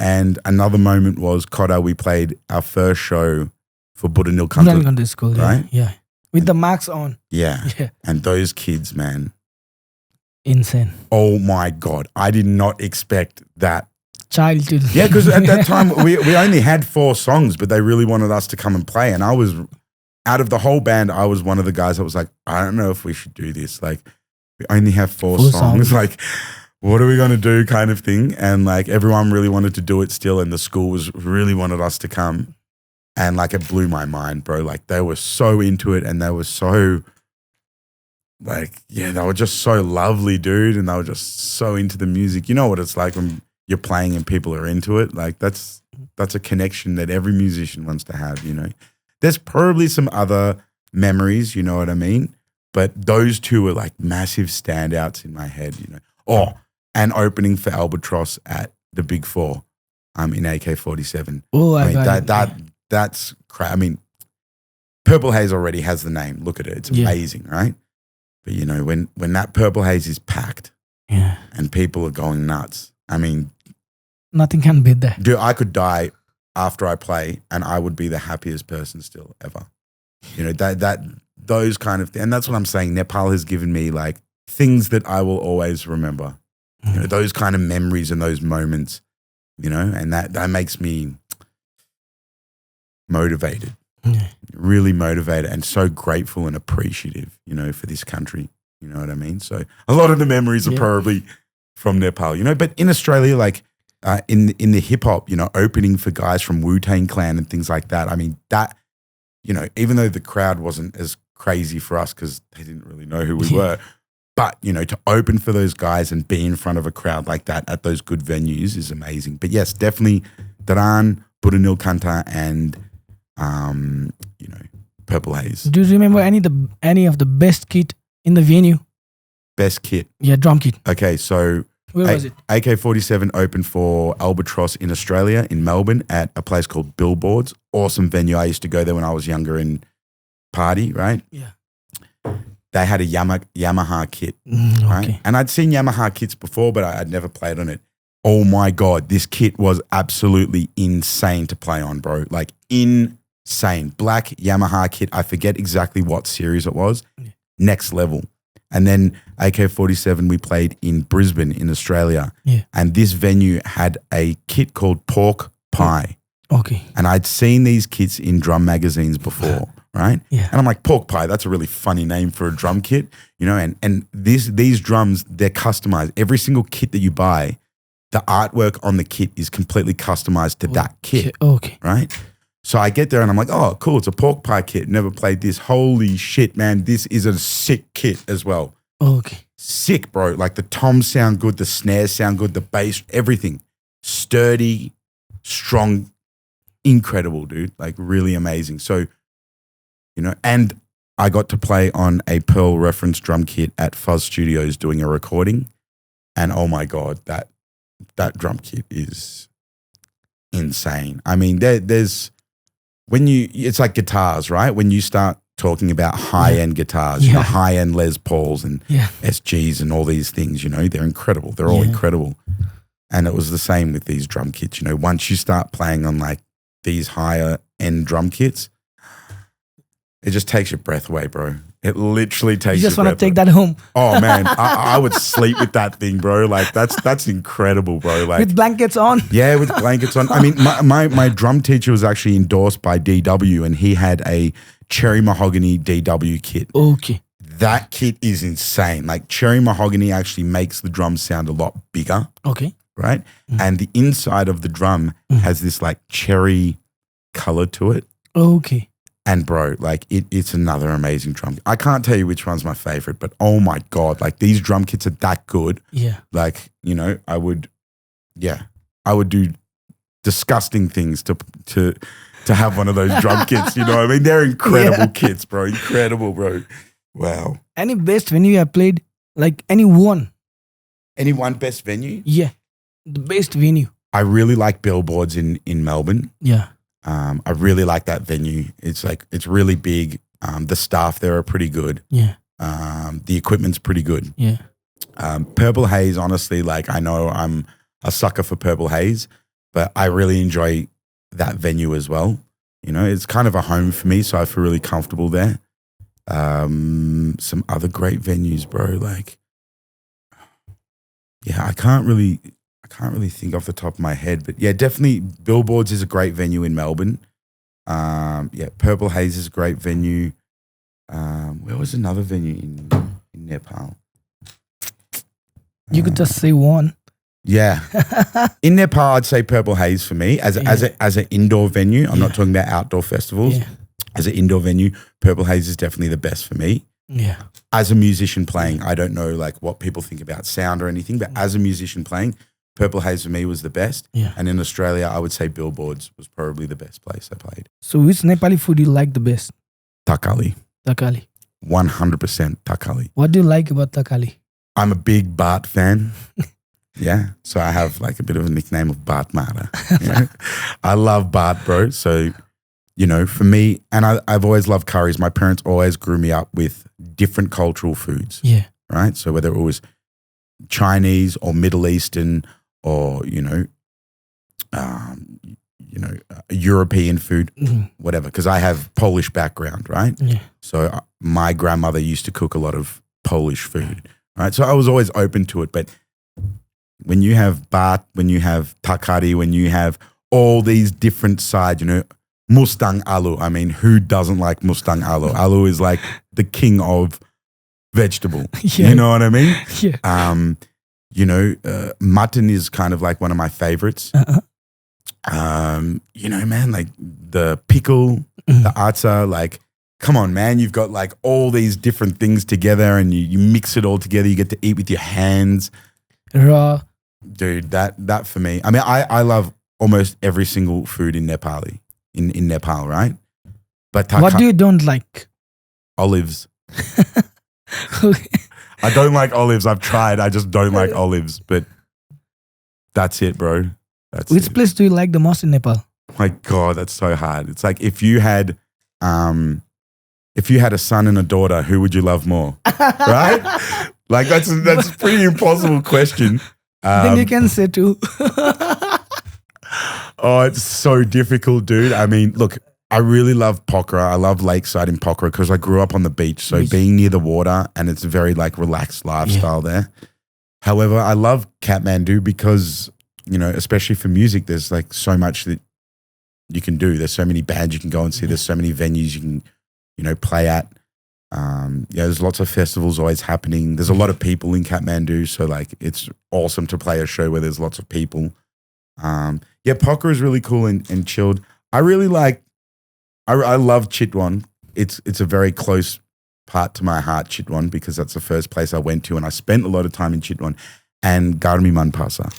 [SPEAKER 2] And another moment was Kada. We played our first show for Buddha Nilkantha
[SPEAKER 1] School,
[SPEAKER 2] right?
[SPEAKER 1] Yeah. With the masks on.
[SPEAKER 2] Yeah. And those kids, man.
[SPEAKER 1] Insane.
[SPEAKER 2] Oh my God. I did not expect that.
[SPEAKER 1] Child to
[SPEAKER 2] Yeah, because at that time we only had 4 songs, but they really wanted us to come and play. And I was, out of the whole band, I was one of the guys that was like, I don't know if we should do this. Like, we only have 4 songs. Like, what are we going to do kind of thing? And like everyone really wanted to do it still. And the school really wanted us to come. And like it blew my mind, bro. Like they were so into it and they were so like, they were just so lovely, dude. And they were just so into the music. You know what it's like when you're playing and people are into it. Like that's a connection that every musician wants to have, There's probably some other memories, you know what I mean? But those 2 are like massive standouts in my head, Oh, and opening for Albatross at the Big 4 in AK-47.
[SPEAKER 1] Oh,
[SPEAKER 2] I mean, that's I mean, Purple Haze already has the name. Look at it. It's amazing, right? But, when that Purple Haze is packed and people are going nuts, I mean.
[SPEAKER 1] Nothing can beat that.
[SPEAKER 2] Dude, I could die after I play and I would be the happiest person still ever. Those kind of things. And that's what I'm saying. Nepal has given me like things that I will always remember. Those kind of memories and those moments, and that makes me motivated, really motivated and so grateful and appreciative, for this country. You know what I mean? So a lot of the memories are probably from Nepal, but in Australia, like in the hip hop, opening for guys from Wu-Tang Clan and things like that. I mean, that, even though the crowd wasn't as crazy for us because they didn't really know who we were, but, to open for those guys and be in front of a crowd like that at those good venues is amazing. But yes, definitely Daran, Buranil Kanta, and, Purple Haze.
[SPEAKER 1] Do you remember any of the best kit in the venue?
[SPEAKER 2] Best kit?
[SPEAKER 1] Yeah, drum kit.
[SPEAKER 2] Okay, so
[SPEAKER 1] where was it?
[SPEAKER 2] AK-47 opened for Albatross in Australia, in Melbourne, at a place called Billboards. Awesome venue. I used to go there when I was younger and party, right?
[SPEAKER 1] Yeah.
[SPEAKER 2] They had a Yamaha kit, right?
[SPEAKER 1] Okay.
[SPEAKER 2] And I'd seen Yamaha kits before, but I'd never played on it. Oh my God, this kit was absolutely insane to play on, bro. Like insane. Black Yamaha kit. I forget exactly what series it was. Yeah. Next level. And then AK-47, we played in Brisbane in Australia.
[SPEAKER 1] Yeah.
[SPEAKER 2] And this venue had a kit called Pork Pie.
[SPEAKER 1] Okay.
[SPEAKER 2] And I'd seen these kits in drum magazines before, right?
[SPEAKER 1] Yeah.
[SPEAKER 2] And I'm like, Pork Pie, that's a really funny name for a drum kit, and these drums, they're customized. Every single kit that you buy, the artwork on the kit is completely customized to that kit, right? So I get there and I'm like, oh, cool, it's a Pork Pie kit. Never played this. Holy shit, man, this is a sick kit as well.
[SPEAKER 1] Okay.
[SPEAKER 2] Sick, bro. Like the toms sound good, the snares sound good, the bass, everything. Sturdy, strong, incredible, dude. Like really amazing. So, and I got to play on a Pearl reference drum kit at Fuzz Studios doing a recording. And oh my God, that drum kit is insane. I mean, there's, it's like guitars, right? When you start talking about high-end guitars, high-end Les Pauls and SGs and all these things, they're incredible. They're all incredible. And it was the same with these drum kits. Once you start playing on like these higher-end drum kits, it just takes your breath away, bro. It literally takes your breath away.
[SPEAKER 1] You just want to take that home.
[SPEAKER 2] Oh, man. I would sleep with that thing, bro. Like, that's incredible, bro. Like,
[SPEAKER 1] with blankets on?
[SPEAKER 2] Yeah, with blankets on. I mean, my drum teacher was actually endorsed by DW, and he had a cherry mahogany DW kit.
[SPEAKER 1] Okay.
[SPEAKER 2] That kit is insane. Like, cherry mahogany actually makes the drums sound a lot bigger.
[SPEAKER 1] Okay.
[SPEAKER 2] Right? And the inside of the drum has this, like, cherry color to it.
[SPEAKER 1] Okay.
[SPEAKER 2] And bro, like it's another amazing drum. I can't tell you which one's my favorite, but oh my God, like these drum kits are that good.
[SPEAKER 1] Yeah.
[SPEAKER 2] Like, I would do disgusting things to have one of those drum kits. I mean, they're incredible kits, bro. Incredible, bro. Wow. Any
[SPEAKER 1] best venue you have played? Like any one?
[SPEAKER 2] Any one best venue?
[SPEAKER 1] Yeah. The best venue.
[SPEAKER 2] I really like Billboards in Melbourne.
[SPEAKER 1] Yeah.
[SPEAKER 2] I really like that venue. It's really big. The staff there are pretty good.
[SPEAKER 1] Yeah.
[SPEAKER 2] The equipment's pretty good.
[SPEAKER 1] Yeah.
[SPEAKER 2] Purple Haze, honestly, like I know I'm a sucker for Purple Haze, but I really enjoy that venue as well. It's kind of a home for me, so I feel really comfortable there. Some other great venues, bro. Like, yeah, I can't really think off the top of my head, but yeah, definitely Billboards is a great venue in Melbourne. Purple Haze is a great venue. Where was another venue in Nepal?
[SPEAKER 1] You could just say one.
[SPEAKER 2] Yeah. In Nepal, I'd say Purple Haze for me as an indoor venue. I'm not talking about outdoor festivals.
[SPEAKER 1] Yeah.
[SPEAKER 2] As an indoor venue, Purple Haze is definitely the best for me.
[SPEAKER 1] Yeah.
[SPEAKER 2] As a musician playing, I don't know like what people think about sound or anything, but as a musician playing, Purple Haze for me was the best.
[SPEAKER 1] Yeah.
[SPEAKER 2] And in Australia, I would say Billboards was probably the best place I played.
[SPEAKER 1] So which Nepali food do you like the best?
[SPEAKER 2] Takali.
[SPEAKER 1] Takali.
[SPEAKER 2] 100% Takali.
[SPEAKER 1] What do you like about Takali?
[SPEAKER 2] I'm a big Bart fan. Yeah. So I have like a bit of a nickname of Bart Mara. I love Bart, bro. So, for me, and I've always loved curries. My parents always grew me up with different cultural foods.
[SPEAKER 1] Yeah.
[SPEAKER 2] Right? So whether it was Chinese or Middle Eastern or, European food, whatever, because I have Polish background, right?
[SPEAKER 1] Yeah.
[SPEAKER 2] So my grandmother used to cook a lot of Polish food, right? So I was always open to it. But when you have Bart, when you have Takari, when you have all these different sides, Mustang Alu. I mean, who doesn't like Mustang Alu? Alu is like the king of vegetable.
[SPEAKER 1] Yeah.
[SPEAKER 2] You know what I mean?
[SPEAKER 1] Yeah.
[SPEAKER 2] Mutton is kind of like one of my favorites. Man, like the pickle, the atza, like, come on, man, you've got like all these different things together and you mix it all together. You get to eat with your hands.
[SPEAKER 1] Raw.
[SPEAKER 2] Dude, that for me, I mean, I love almost every single food in Nepali, in Nepal, right? But
[SPEAKER 1] What do you don't like?
[SPEAKER 2] Olives.
[SPEAKER 1] Okay.
[SPEAKER 2] I don't like olives. I've tried. I just don't like olives, but that's it, bro.
[SPEAKER 1] Which place do you like the most in Nepal?
[SPEAKER 2] My God, that's so hard. It's like if you had a son and a daughter, who would you love more? Right? Like that's a pretty impossible question.
[SPEAKER 1] Then you can say two.
[SPEAKER 2] Oh, it's so difficult, dude. I mean, look, I really love Pokhara. I love Lakeside in Pokhara because I grew up on the beach. So being near the water and it's a very like relaxed lifestyle there. However, I love Kathmandu because, especially for music, there's like so much that you can do. There's so many bands you can go and see. There's so many venues you can, play at. There's lots of festivals always happening. There's a lot of people in Kathmandu. So like it's awesome to play a show where there's lots of people. Pokhara is really cool and chilled. I love Chitwan. It's a very close part to my heart, Chitwan, because that's the first place I went to and I spent a lot of time in Chitwan and Garmi Manpasa.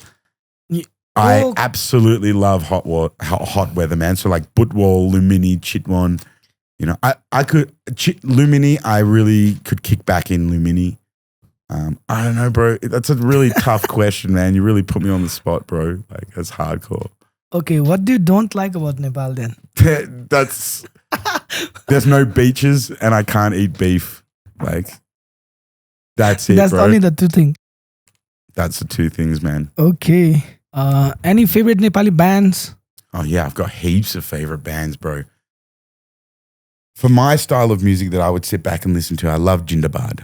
[SPEAKER 2] I absolutely love hot weather, man. So like Butwal, Lumini, Chitwan, Lumini, I really could kick back in Lumini. I don't know, bro. That's a really tough question, man. You really put me on the spot, bro. Like that's hardcore.
[SPEAKER 1] Okay, what do you don't like about Nepal then?
[SPEAKER 2] There's no beaches and I can't eat beef. Like, that's it,
[SPEAKER 1] That's
[SPEAKER 2] bro.
[SPEAKER 1] only the two things.
[SPEAKER 2] That's the two things, man.
[SPEAKER 1] Okay. Any favorite Nepali bands?
[SPEAKER 2] Oh yeah, I've got heaps of favorite bands, bro. For my style of music that I would sit back and listen to, I love Jindabad.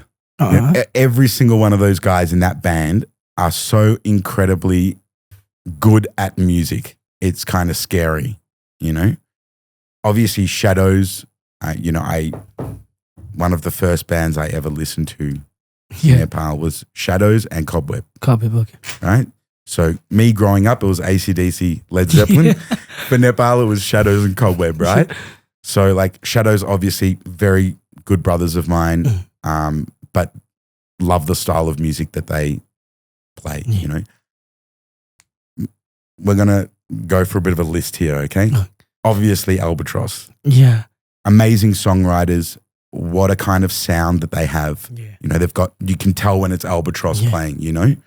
[SPEAKER 2] Every single one of those guys in that band are so incredibly good at music. It's kind of scary, Obviously, Shadows, one of the first bands I ever listened to in Nepal was Shadows and Cobweb.
[SPEAKER 1] Cobweb, okay.
[SPEAKER 2] Right? So me growing up, it was AC/DC, Led Zeppelin. For Nepal, it was Shadows and Cobweb, right? So like Shadows, obviously, very good brothers of mine, but love the style of music that they play, We're going to go for a bit of a list here, okay? Obviously, Albatross.
[SPEAKER 1] Yeah.
[SPEAKER 2] Amazing songwriters. What a kind of sound that they have.
[SPEAKER 1] Yeah.
[SPEAKER 2] You can tell when it's Albatross playing,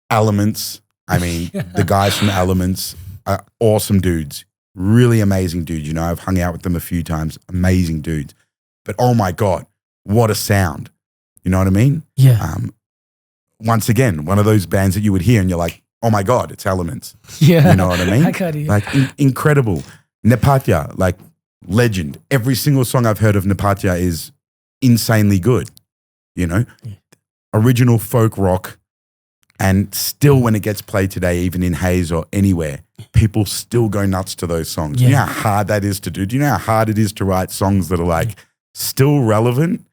[SPEAKER 2] Elements. I mean, the guys from Elements are awesome dudes. Really amazing dudes. I've hung out with them a few times. Amazing dudes. But oh my God, what a sound. You know what I mean?
[SPEAKER 1] Yeah.
[SPEAKER 2] Once again, one of those bands that you would hear and you're like, oh my God, it's Elements.
[SPEAKER 1] Yeah.
[SPEAKER 2] You know what I mean?
[SPEAKER 1] I got it.
[SPEAKER 2] Like incredible. Nepatya, like legend. Every single song I've heard of Nepatya is insanely good. Original folk rock. And still when it gets played today, even in Hayes or anywhere, people still go nuts to those songs. You know how hard that is to do? Do you know how hard it is to write songs that are like still relevant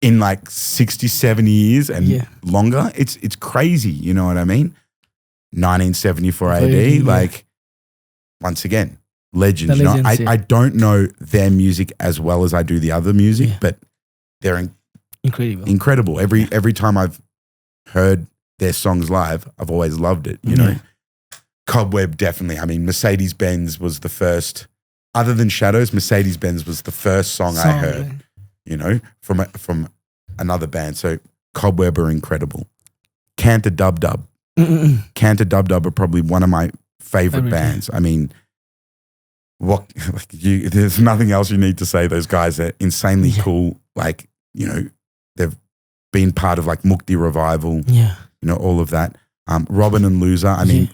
[SPEAKER 2] in like 60, 70 years and longer? It's crazy, you know what I mean? 1974 AD, like once again, legends. I don't know their music as well as I do the other music, but they're incredible. Every time I've heard their songs live, I've always loved it, Cobweb, definitely. I mean, Mercedes-Benz was the first, other than Shadows, Mercedes-Benz was the first song I heard, from another band. So Cobweb are incredible. Cantor Dub Dub. Cantor Dub Dub are probably one of my favorite bands. I mean, there's nothing else you need to say. Those guys are insanely cool. Like, they've been part of like Mukti Revival. Yeah. All of that. Robin and Loser. I mean,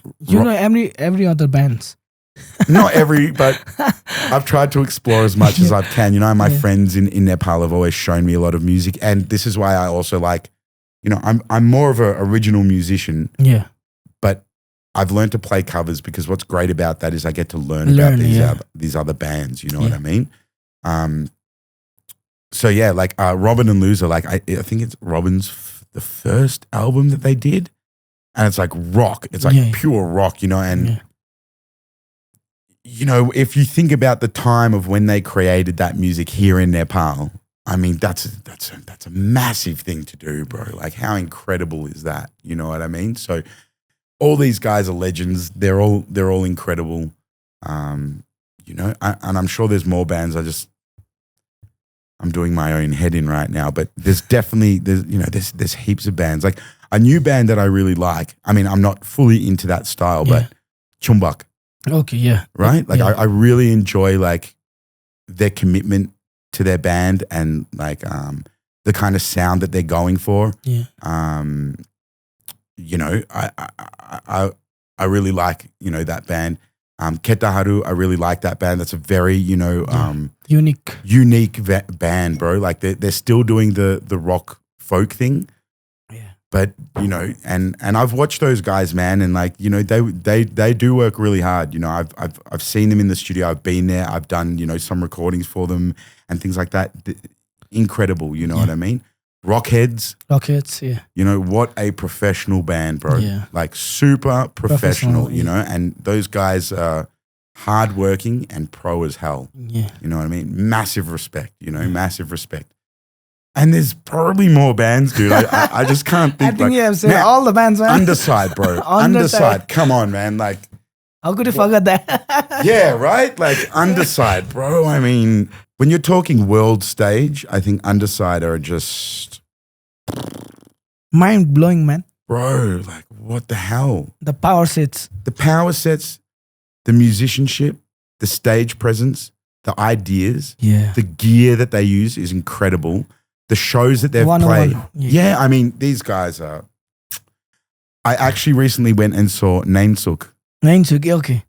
[SPEAKER 1] every other bands.
[SPEAKER 2] Not every, but I've tried to explore as much as I can. My friends in Nepal have always shown me a lot of music, and this is why I also like. I'm more of an original musician. Yeah. But I've learned to play covers because what's great about that is I get to learn about these other bands. You know what I mean? So yeah, like Robin and Loser. Like I think it's Robin's the first album that they did. and it's like rock. It's like pure rock, you know. And you know, if you think about the time of when they created that music here in Nepal, I mean, that's a massive thing to do, bro. Like, how incredible is that? You know what I mean? So, all these guys are legends. They're all incredible. You know, and I'm sure there's more bands. I'm doing my own head in right now, but there's heaps of bands. Like a new band that I really like. I mean, I'm not fully into that style, but Chumbak.
[SPEAKER 1] Okay, yeah.
[SPEAKER 2] Right? Like I really enjoy like their commitment to their band and like the kind of sound that they're going for.
[SPEAKER 1] Yeah.
[SPEAKER 2] You know, I really like, you know, that band. Ketaharu, I really like that band. That's a very, you know, unique band, bro. Like they're still doing the rock folk thing.
[SPEAKER 1] Yeah.
[SPEAKER 2] But, you know, and I've watched those guys, man, and like, you know, they do work really hard. You know, I've seen them in the studio. I've been there. I've done, you know, some recordings for them and things like that. Incredible, you know what I mean? Rockheads, yeah. You know, what a professional band, bro.
[SPEAKER 1] Yeah.
[SPEAKER 2] Like super professional, you know, and those guys are hardworking and pro as hell.
[SPEAKER 1] Yeah.
[SPEAKER 2] You know what I mean? Massive respect, you know, massive respect. And there's probably more bands, dude. I just can't think.
[SPEAKER 1] I think you have said all the bands, man.
[SPEAKER 2] Underside, bro. Underside. Come on, man. Like,
[SPEAKER 1] how could you forget that?
[SPEAKER 2] Yeah, right? Like Underside, bro. I mean, when you're talking world stage, I think Underside are just
[SPEAKER 1] mind blowing, man.
[SPEAKER 2] Bro, like what the hell?
[SPEAKER 1] The power sets.
[SPEAKER 2] The power sets, the musicianship, the stage presence, the ideas, the gear that they use is incredible. The shows that they've played. Yeah, I mean, these guys are. I actually recently went and saw Nainsook.
[SPEAKER 1] Okay.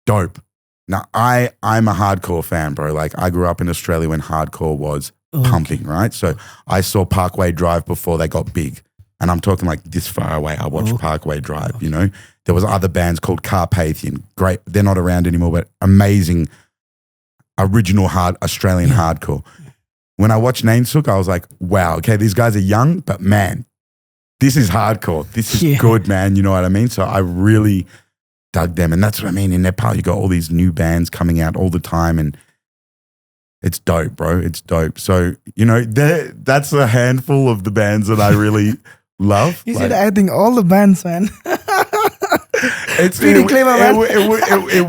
[SPEAKER 2] Dope. Now, I'm a hardcore fan, bro. Like, I grew up in Australia when hardcore was pumping, right? So I saw Parkway Drive before they got big. And I'm talking like this far away. I watched Parkway Drive, you know. There was other bands called Carpathian. Great. They're not around anymore, but amazing original Australian hardcore. When I watched Nainsook, I was like, wow, okay, these guys are young, but man, this is hardcore. This is good, man. You know what I mean? So I really dug them. And that's what I mean. In Nepal, you got all these new bands coming out all the time and it's dope, bro. It's dope. So, you know, that's a handful of the bands that I really love.
[SPEAKER 1] You said, I think all the bands, man. It's pretty clever, man.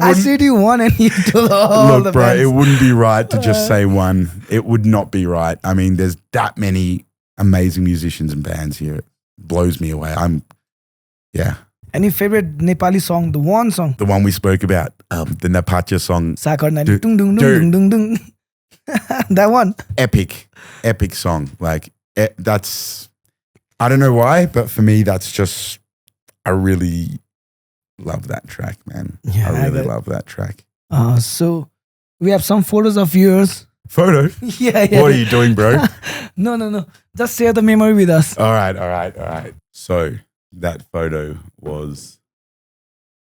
[SPEAKER 1] I said you one and you told all the
[SPEAKER 2] bro,
[SPEAKER 1] bands.
[SPEAKER 2] It wouldn't be right to just say one. It would not be right. I mean, there's that many amazing musicians and bands here. It blows me away.
[SPEAKER 1] Any favorite Nepali song? The one song?
[SPEAKER 2] The one we spoke about. The Napatya song.
[SPEAKER 1] Sakar Nani. Dung dung dung dung dung. That one.
[SPEAKER 2] Epic song. Like, that's, I don't know why, but for me, that's just, I really love that track, man. Yeah, I really love that track.
[SPEAKER 1] So we have some photos of yours.
[SPEAKER 2] Photo?
[SPEAKER 1] Yeah.
[SPEAKER 2] What are you doing, bro?
[SPEAKER 1] No. Just share the memory with us.
[SPEAKER 2] All right. So that photo was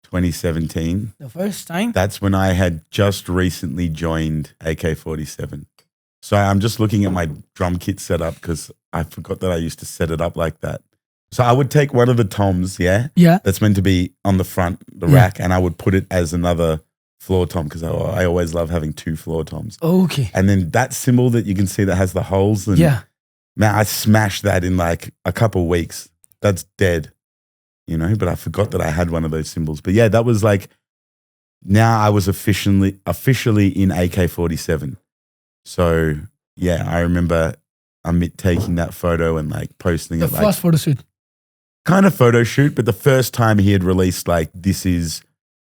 [SPEAKER 2] 2017.
[SPEAKER 1] The first time?
[SPEAKER 2] That's when I had just recently joined AK-47. So I'm just looking at my drum kit setup because I forgot that I used to set it up like that. So I would take one of the toms, that's meant to be on the front, the rack, and I would put it as another floor tom because I always love having two floor toms.
[SPEAKER 1] Okay.
[SPEAKER 2] And then that cymbal that you can see that has the holes, and man, I smashed that in like a couple of weeks. That's dead, you know, but I forgot that I had one of those cymbals. But yeah, that was like, now I was officially in AK-47. So yeah, I remember Amit taking that photo and like posting it.
[SPEAKER 1] The first photo shoot.
[SPEAKER 2] Kind of photo shoot, but the first time he had released like, this is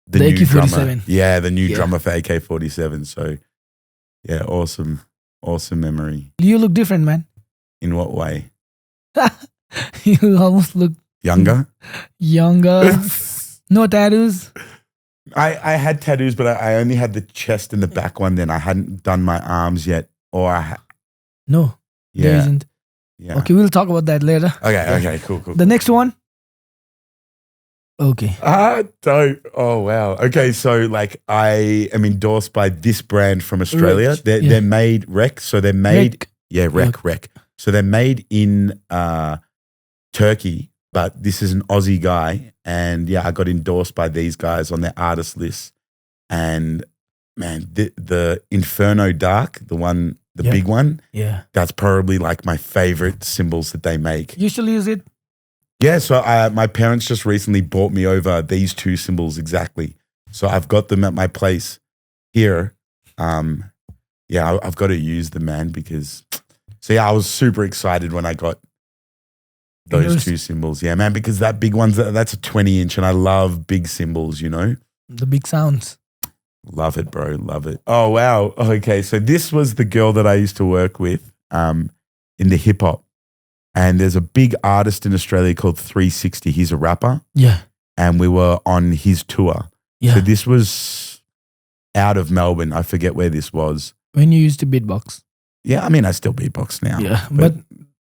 [SPEAKER 2] the new
[SPEAKER 1] AK-47.
[SPEAKER 2] drummer. Yeah, the new drummer for AK-47. So yeah, awesome memory.
[SPEAKER 1] You look different, man.
[SPEAKER 2] In what way?
[SPEAKER 1] You almost look
[SPEAKER 2] younger.
[SPEAKER 1] No tattoos.
[SPEAKER 2] I had tattoos, but I only had the chest and the back one then. I hadn't done my arms yet.
[SPEAKER 1] No, there isn't.
[SPEAKER 2] Yeah.
[SPEAKER 1] Okay, we'll talk about that later.
[SPEAKER 2] Okay, cool.
[SPEAKER 1] The next one? Okay.
[SPEAKER 2] Dope. Oh, wow. Okay, so like I am endorsed by this brand from Australia. They're made Rec. So they're made, Rec. So they're made in Turkey, but this is an Aussie guy. And yeah, I got endorsed by these guys on their artist list. And man, the Inferno Dark, the big one, that's probably like my favorite cymbals that they make.
[SPEAKER 1] You still use it?
[SPEAKER 2] Yeah, so my parents just recently bought me over these two cymbals exactly. So I've got them at my place here. I've got to use them, man, because I was super excited when I got those two cymbals. Yeah, man, because that big one's that's a 20-inch, and I love big cymbals, you know?
[SPEAKER 1] The big sounds.
[SPEAKER 2] Love it, bro. Love it. Oh, wow. Okay, so this was the girl that I used to work with in the hip hop. And there's a big artist in Australia called 360. He's a rapper.
[SPEAKER 1] Yeah.
[SPEAKER 2] And we were on his tour.
[SPEAKER 1] Yeah.
[SPEAKER 2] So this was out of Melbourne. I forget where this was.
[SPEAKER 1] When you used to beatbox.
[SPEAKER 2] Yeah, I mean, I still beatbox now.
[SPEAKER 1] Yeah. But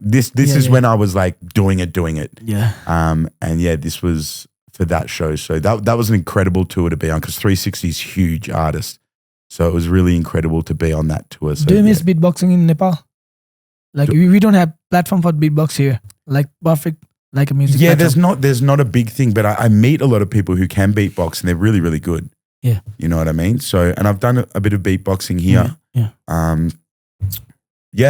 [SPEAKER 2] this is when I was like doing it.
[SPEAKER 1] Yeah.
[SPEAKER 2] And yeah, this was for that show. So that was an incredible tour to be on because 360 is a huge artist. So it was really incredible to be on that tour. So,
[SPEAKER 1] do you miss beatboxing in Nepal? Like we don't have platform for beatbox here. Like perfect, like a music.
[SPEAKER 2] Yeah,
[SPEAKER 1] platform.
[SPEAKER 2] there's not a big thing, but I meet a lot of people who can beatbox and they're really, really good.
[SPEAKER 1] Yeah.
[SPEAKER 2] You know what I mean? So, and I've done a bit of beatboxing here.
[SPEAKER 1] Yeah.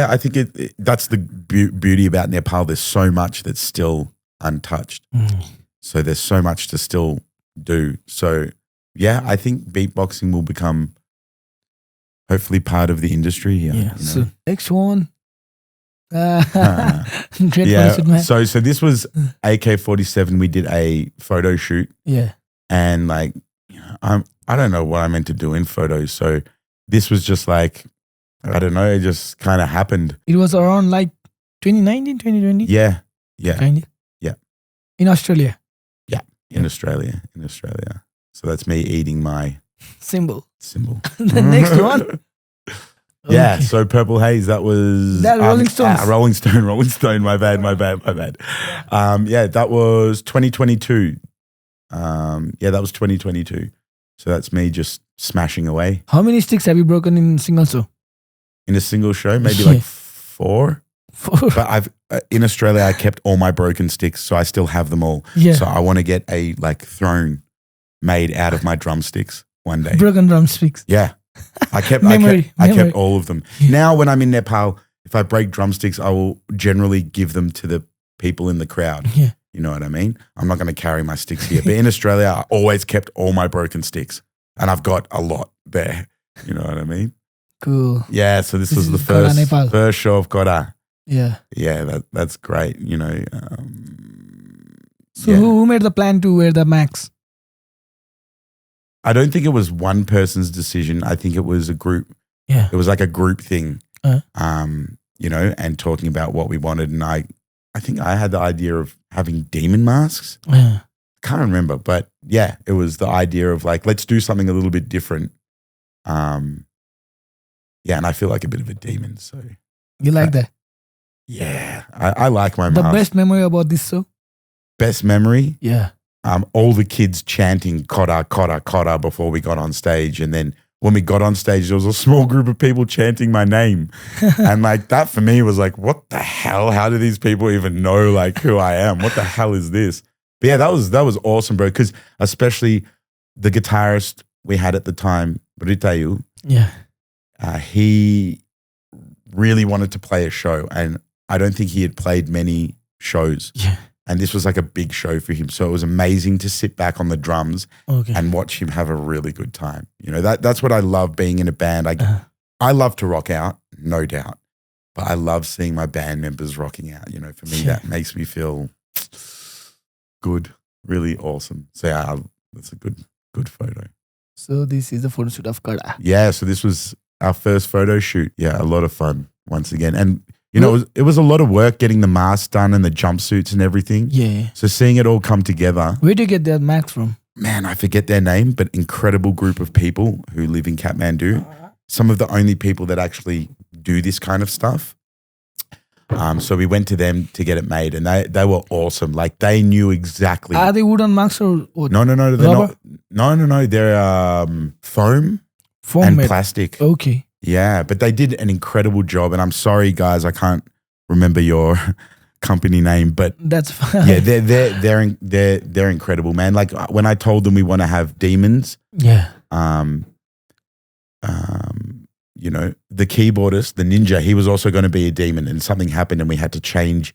[SPEAKER 2] I think that's the beauty about Nepal. There's so much that's still untouched. So there's so much to still do. So yeah, I think beatboxing will become hopefully part of the industry here.
[SPEAKER 1] Yeah.
[SPEAKER 2] You know?
[SPEAKER 1] So next one.
[SPEAKER 2] Great man. So this was AK-47. We did a photo shoot.
[SPEAKER 1] Yeah.
[SPEAKER 2] And like, I don't know what I meant to do in photos. So this was just like, I don't know, it just kind of happened.
[SPEAKER 1] It was around like 2019, 2020?
[SPEAKER 2] Yeah. Yeah.
[SPEAKER 1] Kind of?
[SPEAKER 2] Yeah.
[SPEAKER 1] In Australia?
[SPEAKER 2] Yeah. In Australia. So that's me eating my
[SPEAKER 1] symbol.
[SPEAKER 2] The
[SPEAKER 1] next one?
[SPEAKER 2] Yeah, so Purple Haze, that was...
[SPEAKER 1] That Rolling Stones.
[SPEAKER 2] Rolling Stone, my bad. That was 2022. That was 2022. So that's me just smashing away.
[SPEAKER 1] How many sticks have you broken in single show?
[SPEAKER 2] In a single show, maybe like 4.
[SPEAKER 1] 4?
[SPEAKER 2] But in Australia, I kept all my broken sticks, so I still have them all.
[SPEAKER 1] Yeah.
[SPEAKER 2] So I want to get a throne made out of my drumsticks one day.
[SPEAKER 1] Broken drumsticks.
[SPEAKER 2] Yeah. I kept all of them. Now when I'm in Nepal, if I break drumsticks, I will generally give them to the people in the crowd.
[SPEAKER 1] Yeah.
[SPEAKER 2] You know what I mean? I'm not going to carry my sticks here. But in Australia, I always kept all my broken sticks. And I've got a lot there. You know what I mean?
[SPEAKER 1] Cool.
[SPEAKER 2] Yeah, so this was the first show of Kada.
[SPEAKER 1] Yeah.
[SPEAKER 2] Yeah, that's great, you know.
[SPEAKER 1] Who made the plan to wear the max?
[SPEAKER 2] I don't think it was one person's decision. I think it was a group.
[SPEAKER 1] Yeah.
[SPEAKER 2] It was like a group thing, you know, and talking about what we wanted. And I think I had the idea of having demon masks.
[SPEAKER 1] Yeah.
[SPEAKER 2] Can't remember, but yeah, it was the idea of like, let's do something a little bit different. And I feel like a bit of a demon. So
[SPEAKER 1] you like that?
[SPEAKER 2] Yeah, I like my mask.
[SPEAKER 1] The best memory about this show?
[SPEAKER 2] Best memory?
[SPEAKER 1] Yeah.
[SPEAKER 2] All the kids chanting Kada, Kada, Kada before we got on stage. And then when we got on stage, there was a small group of people chanting my name. And like that for me was like, what the hell? How do these people even know like who I am? What the hell is this? But yeah, that was awesome, bro. Because especially the guitarist we had at the time, Ritayu.
[SPEAKER 1] Yeah.
[SPEAKER 2] He really wanted to play a show. And I don't think he had played many shows.
[SPEAKER 1] Yeah.
[SPEAKER 2] And this was like a big show for him. So it was amazing to sit back on the drums and watch him have a really good time. You know, that's what I love being in a band. I love to rock out, no doubt. But I love seeing my band members rocking out. You know, for me, that makes me feel good, really awesome. So yeah, that's a good photo.
[SPEAKER 1] So this is the photo shoot of Kada.
[SPEAKER 2] Yeah, so this was our first photo shoot. Yeah, a lot of fun once again. And you know, it was a lot of work getting the mask done and the jumpsuits and everything.
[SPEAKER 1] Yeah.
[SPEAKER 2] So seeing it all come together.
[SPEAKER 1] Where do you get that mask from?
[SPEAKER 2] Man, I forget their name, but incredible group of people who live in Kathmandu. Some of the only people that actually do this kind of stuff. So we went to them to get it made and they were awesome. Like they knew exactly.
[SPEAKER 1] Are they wooden masks or what?
[SPEAKER 2] No. They're not. No. They're foam and
[SPEAKER 1] made.
[SPEAKER 2] Plastic.
[SPEAKER 1] Okay.
[SPEAKER 2] Yeah, but they did an incredible job. And I'm sorry, guys, I can't remember your company name, but
[SPEAKER 1] that's fine.
[SPEAKER 2] yeah, they're incredible, man. Like when I told them we want to have demons,
[SPEAKER 1] Yeah.
[SPEAKER 2] you know, the keyboardist, the ninja, he was also going to be a demon, and something happened and we had to change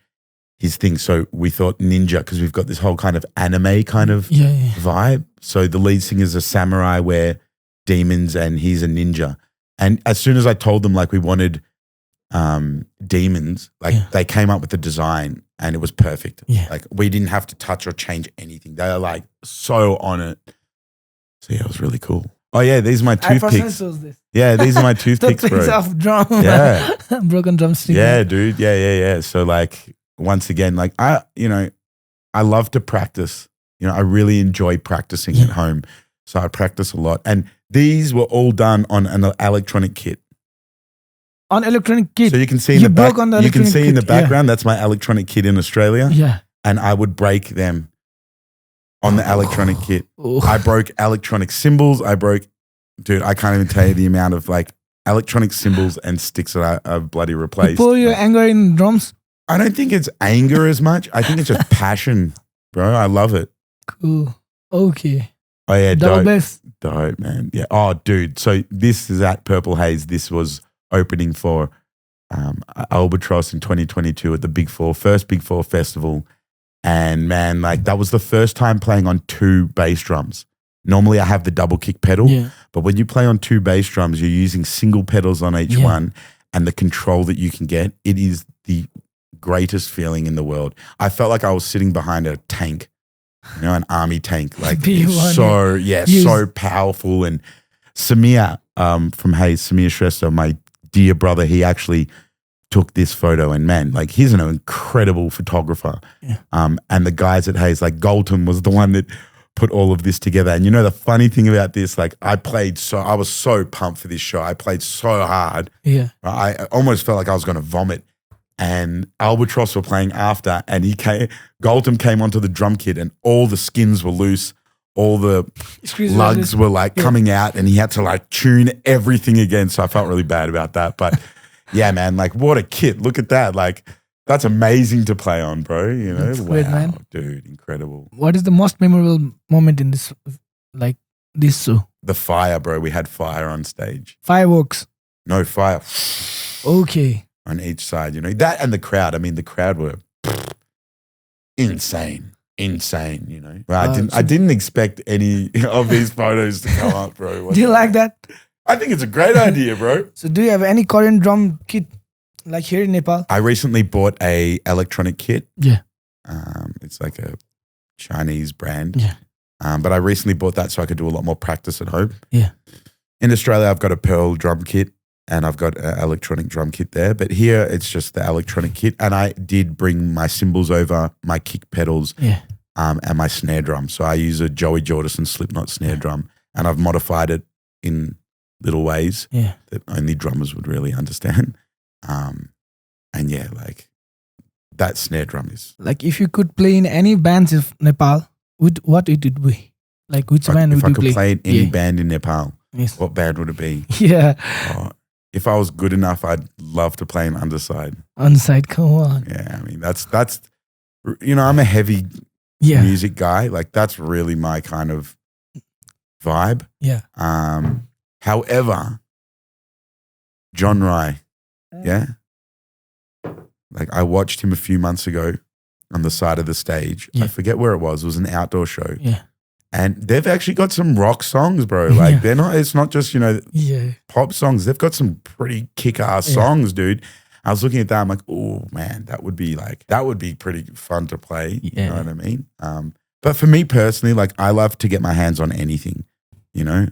[SPEAKER 2] his thing. So we thought ninja, because we've got this whole kind of anime kind of vibe. So the lead singer is a samurai, we're demons, and he's a ninja. And as soon as I told them like we wanted demons, like they came up with the design and it was perfect.
[SPEAKER 1] Yeah.
[SPEAKER 2] Like we didn't have to touch or change anything. They were like so on it. So yeah, it was really cool. Oh yeah, these are my toothpicks.
[SPEAKER 1] This.
[SPEAKER 2] Yeah, these are my toothpicks, bro.
[SPEAKER 1] The off drum.
[SPEAKER 2] Yeah.
[SPEAKER 1] Broken drumstick.
[SPEAKER 2] Yeah, dude. Yeah. So like once again, like I love to practice. You know, I really enjoy practicing at home. So I practice a lot. And these were all done on an electronic kit.
[SPEAKER 1] On electronic kit.
[SPEAKER 2] So you can see in in the background, that's my electronic kit in Australia.
[SPEAKER 1] Yeah.
[SPEAKER 2] And I would break them on the electronic kit. I broke electronic cymbals. Dude, I can't even tell you the amount of like electronic cymbals and sticks that I've bloody replaced.
[SPEAKER 1] You pull your anger in drums?
[SPEAKER 2] I don't think it's anger as much. I think it's just passion, bro. I love it.
[SPEAKER 1] Cool. Okay.
[SPEAKER 2] Oh yeah,
[SPEAKER 1] double bass.
[SPEAKER 2] Dope, man. Yeah. Oh, dude. So this is at Purple Haze. This was opening for Albatross in 2022 at the first Big Four festival. And man, like that was the first time playing on 2 bass drums. Normally I have the double kick pedal, but when you play on 2 bass drums, you're using single pedals on each one, and the control that you can get, it is the greatest feeling in the world. I felt like I was sitting behind a tank, you know, an army tank, like so powerful. And Samir from Hayes, Samir Shrestha, my dear brother, he actually took this photo, and man, like he's an incredible photographer. Yeah. And the guys at Hayes, like Galton was the one that put all of this together. And you know, the funny thing about this, like I was so pumped for this show. I played so hard. Yeah. I almost felt like I was going to vomit. And Albatross were playing after, and Galton came onto the drum kit, and all the skins were loose. All the lugs were like coming out, and he had to like tune everything again. So I felt really bad about that. But yeah, man, like what a kit. Look at that. Like that's amazing to play on, bro. You know,
[SPEAKER 1] that's great, man.
[SPEAKER 2] Dude, incredible.
[SPEAKER 1] What is the most memorable moment in this, like this show?
[SPEAKER 2] The fire, bro. We had fire on stage.
[SPEAKER 1] Fireworks.
[SPEAKER 2] No fire.
[SPEAKER 1] Okay.
[SPEAKER 2] On each side, you know, that and the crowd. I mean, the crowd were insane, you know. Well, I didn't expect any of these photos to come up, bro.
[SPEAKER 1] Do you like that?
[SPEAKER 2] I think it's a great idea, bro.
[SPEAKER 1] So do you have any Korean drum kit like here in Nepal?
[SPEAKER 2] I recently bought a electronic kit.
[SPEAKER 1] Yeah.
[SPEAKER 2] It's like a Chinese brand.
[SPEAKER 1] Yeah.
[SPEAKER 2] But I recently bought that so I could do a lot more practice at home.
[SPEAKER 1] Yeah.
[SPEAKER 2] In Australia, I've got a Pearl drum kit, and I've got an electronic drum kit there. But here, it's just the electronic kit. And I did bring my cymbals over, my kick pedals, and my snare drum. So I use a Joey Jordison Slipknot snare drum, and I've modified it in little ways that only drummers would really understand. And yeah, like that snare drum is...
[SPEAKER 1] Like if you could play in any bands of Nepal, what it would be? Like which band would you play?
[SPEAKER 2] If I could play in any band in Nepal, what band would it be?
[SPEAKER 1] Yeah.
[SPEAKER 2] If I was good enough, I'd love to play an Underside.
[SPEAKER 1] Underside, come on.
[SPEAKER 2] Yeah, I mean, that's you know, I'm a heavy music guy. Like that's really my kind of vibe.
[SPEAKER 1] Yeah.
[SPEAKER 2] However, John Rye, like I watched him a few months ago on the side of the stage. I forget where it was. It was an outdoor show. Yeah. And they've actually got some rock songs, bro. Like it's not just, you know, pop songs. They've got some pretty kick-ass songs, dude. I was looking at that. I'm like, oh man, that would be pretty fun to play. You know what I mean? But for me personally, like I love to get my hands on anything, you know?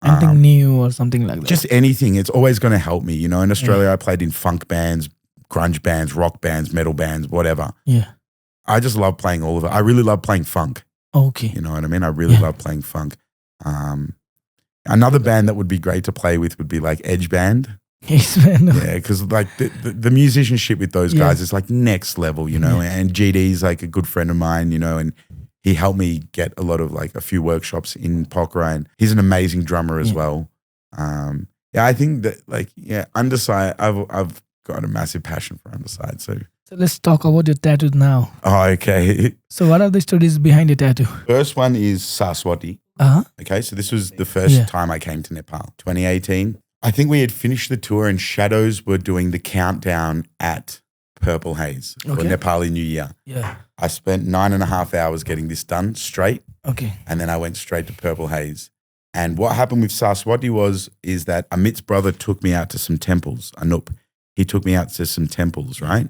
[SPEAKER 1] Anything new or something like that.
[SPEAKER 2] Just anything. It's always going to help me. You know, in Australia, I played in funk bands, grunge bands, rock bands, metal bands, whatever. Yeah. I just love playing all of it. I really love playing funk.
[SPEAKER 1] Okay.
[SPEAKER 2] You know what I mean? I really love playing funk. Another band that would be great to play with would be like Edge Band. Yeah, because like the musicianship with those guys is like next level, you know, and GD's like a good friend of mine, you know, and he helped me get a lot of like a few workshops in Pokhara, and he's an amazing drummer as well. I think that like, Underside, I've got a massive passion for Underside. So
[SPEAKER 1] So let's talk about your tattoo now.
[SPEAKER 2] Oh, okay.
[SPEAKER 1] So what are the stories behind your tattoo?
[SPEAKER 2] First one is Saraswati.
[SPEAKER 1] Uh-huh.
[SPEAKER 2] Okay, so this was the first time I came to Nepal, 2018. I think we had finished the tour and Shadows were doing the countdown at Purple Haze for Nepali New Year.
[SPEAKER 1] Yeah.
[SPEAKER 2] I spent 9.5 hours getting this done straight.
[SPEAKER 1] Okay.
[SPEAKER 2] And then I went straight to Purple Haze. And what happened with Saraswati is that Amit's brother took me out to some temples, Anup. He took me out to some temples, right?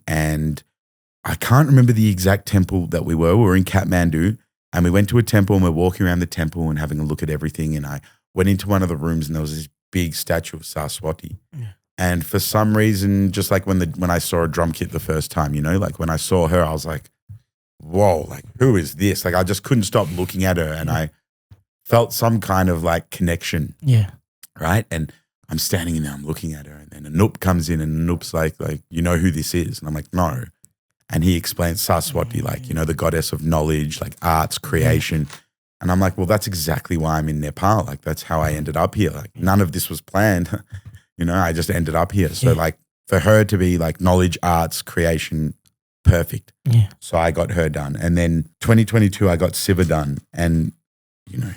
[SPEAKER 2] And I can't remember the exact temple that we were. We were in Kathmandu and we went to a temple and we're walking around the temple and having a look at everything. And I went into one of the rooms and there was this big statue of Saraswati. Yeah. And for some reason, just like when I saw a drum kit the first time, you know, like when I saw her, I was like, whoa, like who is this? Like I just couldn't stop looking at her and I felt some kind of like connection.
[SPEAKER 1] Yeah.
[SPEAKER 2] Right. And I'm standing in there, I'm looking at her and then Anup comes in and Anup's like, you know who this is? And I'm like, no. And he explains Saraswati, like, you know, the goddess of knowledge, like arts, creation. And I'm like, well, that's exactly why I'm in Nepal. Like that's how I ended up here. Like none of this was planned. You know, I just ended up here. So like for her to be like knowledge, arts, creation, perfect.
[SPEAKER 1] Yeah.
[SPEAKER 2] So I got her done. And then 2022, I got Siva done. And, you know,